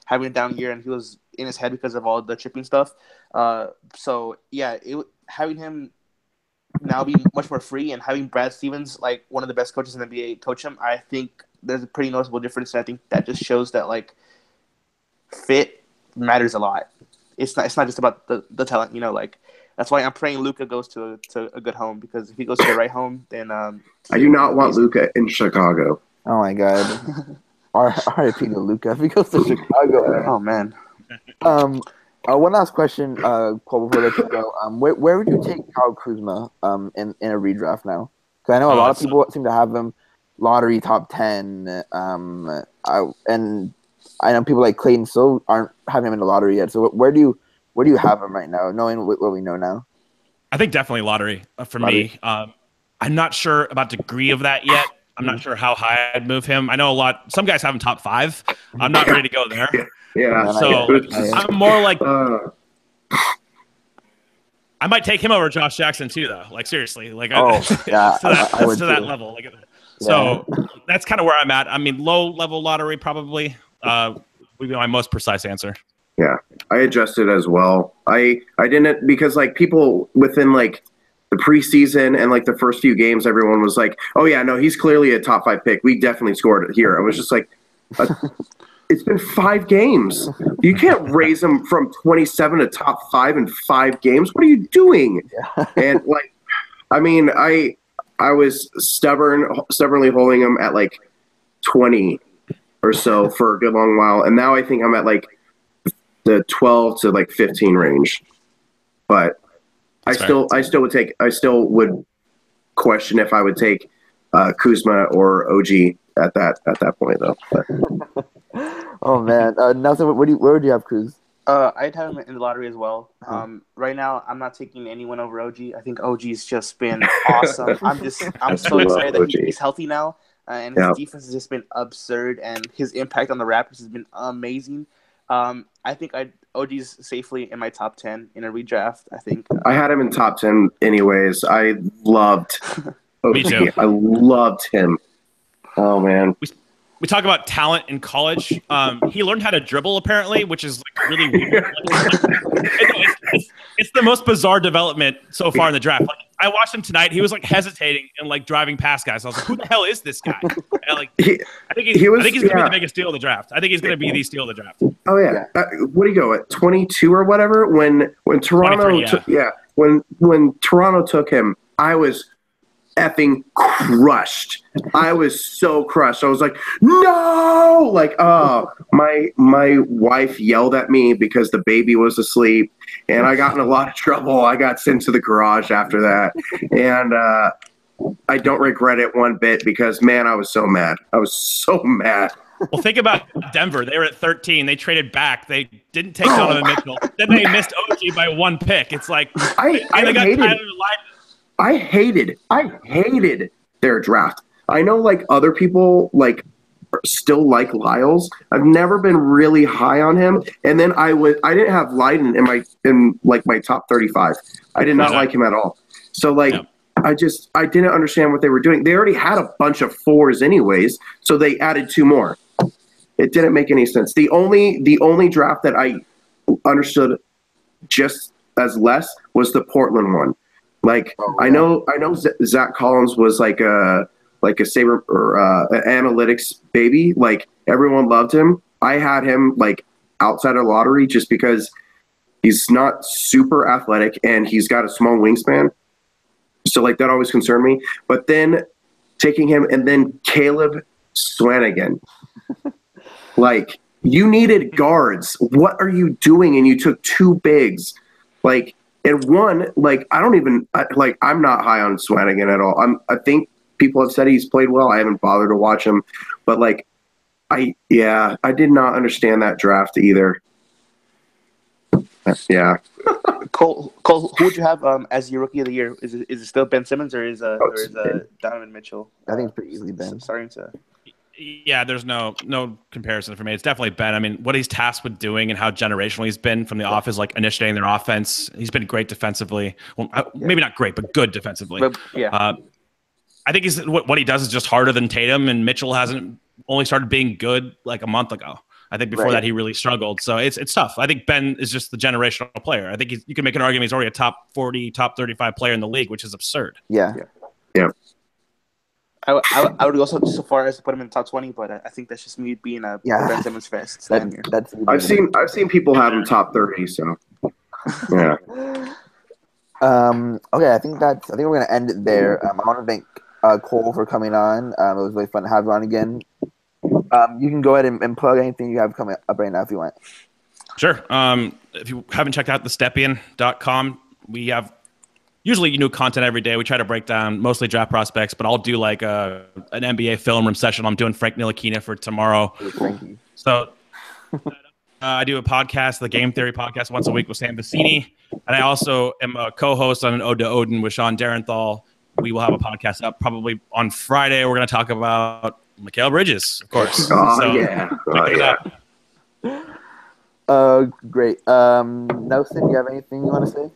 having a down year and he was in his head because of all the tripping stuff. So yeah, having him now be much more free and having Brad Stevens, like one of the best coaches in the NBA, coach him, I think there's a pretty noticeable difference. And I think that just shows that like fit matters a lot. It's not just about the talent, like. That's why I'm praying Luka goes to a good home because if he goes to the right home, then I
do not want Luka in Chicago.
Oh my god. R.I.P. to Luka if he goes to Chicago.
Oh man.
One last question, Cole, before we let you go. Where would you take Kyle Kuzma in a redraft now? Because I know a lot of people seem to have him lottery top 10. And I know people like Clayton still aren't having him in the lottery yet. So where do you have him right now, knowing what we know now?
I think definitely lottery for me. I'm not sure about degree of that yet. I'm not sure how high I'd move him. I know some guys have him top 5. I'm not ready to go there.
Yeah.
So I'm more like I might take him over Josh Jackson too, though. Like seriously, like to that level. Like, so that's kind of where I'm at. I mean, low level lottery probably would be my most precise answer.
Yeah, I adjusted as well. I didn't because like people within like the preseason and like the first few games, everyone was like, "Oh yeah, no, he's clearly a top 5 pick. We definitely scored it here." I was just like, "It's been 5 games. You can't raise him from 27 to top 5 in 5 games. What are you doing?" Yeah. And like, I mean, I was stubbornly holding him at like 20 or so for a good long while, and now I think I'm at like the 12 to like 15 range, but I still would question if I would take Kuzma or OG at that point though. But.
Oh man, Nelson, where would you have Kuz?
I'd have him in the lottery as well. Right now, I'm not taking anyone over OG. I think OG's just been awesome. I'm so excited that he's healthy now, and his defense has just been absurd, and his impact on the Raptors has been amazing. I think OG's safely in my top 10 in a redraft. I think
I had him in top 10 anyways. I loved OG.
Me too.
I loved him. Oh man.
We talk about talent in college. He learned how to dribble apparently, which is like really weird. It's the most bizarre development so far in the draft. Like I watched him tonight. He was like hesitating and like driving past guys. I was like, "Who the hell is this guy?" And, like, I think he's going to be the biggest steal of the draft. I think he's going to be the steal of the draft.
Oh yeah. What do you go at 22 or whatever? When Toronto when Toronto took him, I was effing crushed. I was so crushed. I was like, no! Like, oh, my wife yelled at me because the baby was asleep, and I got in a lot of trouble. I got sent to the garage after that, and I don't regret it one bit because, man, I was so mad. I was so mad.
Well, think about Denver. They were at 13. They traded back. They didn't take Donovan Mitchell. Then they missed OG by 1 pick. It's like
I hated their draft. I know like other people like still like Lyles. I've never been really high on him. And then I didn't have Leiden in my top 35. I did not like him at all. So like I didn't understand what they were doing. They already had a bunch of 4s anyways, so they added 2 more. It didn't make any sense. The only draft that I understood just as less was the Portland one. Like I know Zach Collins was like a saber or an analytics baby. Like everyone loved him, I had him like outside of lottery just because he's not super athletic and he's got a small wingspan. So like that always concerned me. But then taking him and then Caleb Swanigan, like you needed guards. What are you doing? And you took two bigs, like. And one, like I'm not high on Swanigan at all. I think people have said he's played well. I haven't bothered to watch him, but like, I did not understand that draft either. Yeah.
Cole, who would you have as your rookie of the year? Is it still Ben Simmons or is Donovan Mitchell?
I think it's pretty easily Ben.
Starting to.
Yeah, there's no comparison for me. It's definitely Ben. I mean, what he's tasked with doing and how generational he's been from the off is like initiating their offense. He's been great defensively. Well, maybe not great, but good defensively.
But, yeah.
I think what he does is just harder than Tatum, and Mitchell hasn't only started being good like a month ago. I think before that he really struggled. So it's tough. I think Ben is just the generational player. I think you can make an argument he's already a top 40, top 35 player in the league, which is absurd.
Yeah.
I would go so far as to put him in the top 20, but I think that's just me being a Ben Simmons fest.
I've seen people have him top 30, so yeah.
Okay, I think we're gonna end it there. I want to thank Cole for coming on. It was really fun to have you on again. You can go ahead and plug anything you have coming up right now if you want.
Sure. If you haven't checked out thestepien.com, we have usually new content every day. We try to break down mostly draft prospects, but I'll do like an NBA film room session. I'm doing Frank Ntilikina for tomorrow. So I do a podcast, the Game Theory podcast, once a week with Sam Vecini. And I also am a co-host on an Ode to Odin with Sean Darenthal. We will have a podcast up probably on Friday. We're going to talk about Mikal Bridges, of course.
Great. Nelson, do you have anything you want to say?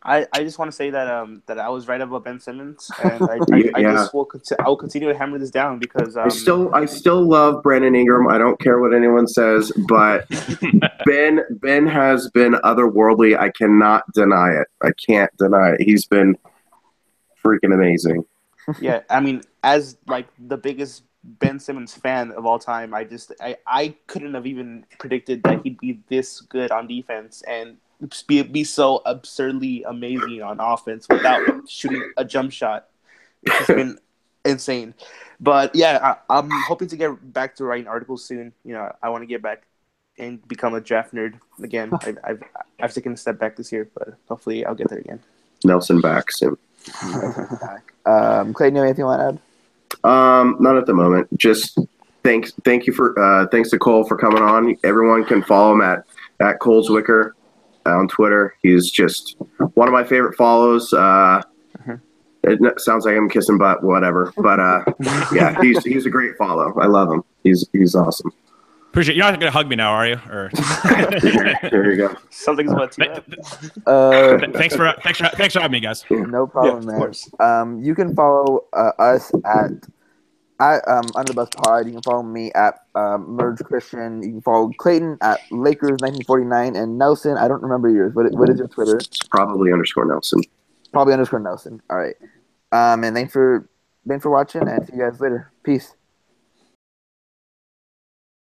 I just want to say that that I was right about Ben Simmons, and I will continue to hammer this down because
I still love Brandon Ingram. I don't care what anyone says, but Ben has been otherworldly. I cannot deny it. I can't deny it. He's been freaking amazing.
Yeah, I mean, as like the biggest Ben Simmons fan of all time, I couldn't have even predicted that he'd be this good on defense and be so absurdly amazing on offense without shooting a jump shot. It's been insane. But yeah, I'm hoping to get back to writing articles soon. You know, I want to get back and become a draft nerd again. I've taken a step back this year, but hopefully I'll get there again.
Nelson back soon.
Clayton, you have anything you want to add?
Not at the moment. Just thanks to Cole for coming on. Everyone can follow him at Cole's Wicker on Twitter. He's just one of my favorite follows. It sounds like I'm kissing butt, whatever. But yeah, he's a great follow. I love him. He's awesome.
Appreciate it. You're not going to hug me now, are you? Or
there you go.
Something's about to.
Thanks for having me, guys.
No problem, man. You can follow us at Underbus Pod. You can follow me at Merge Christian. You can follow Clayton at Lakers1949 and Nelson. I don't remember yours. What is your Twitter?
It's probably _Nelson.
Probably _Nelson. All right. And thanks for watching, and see you guys later. Peace.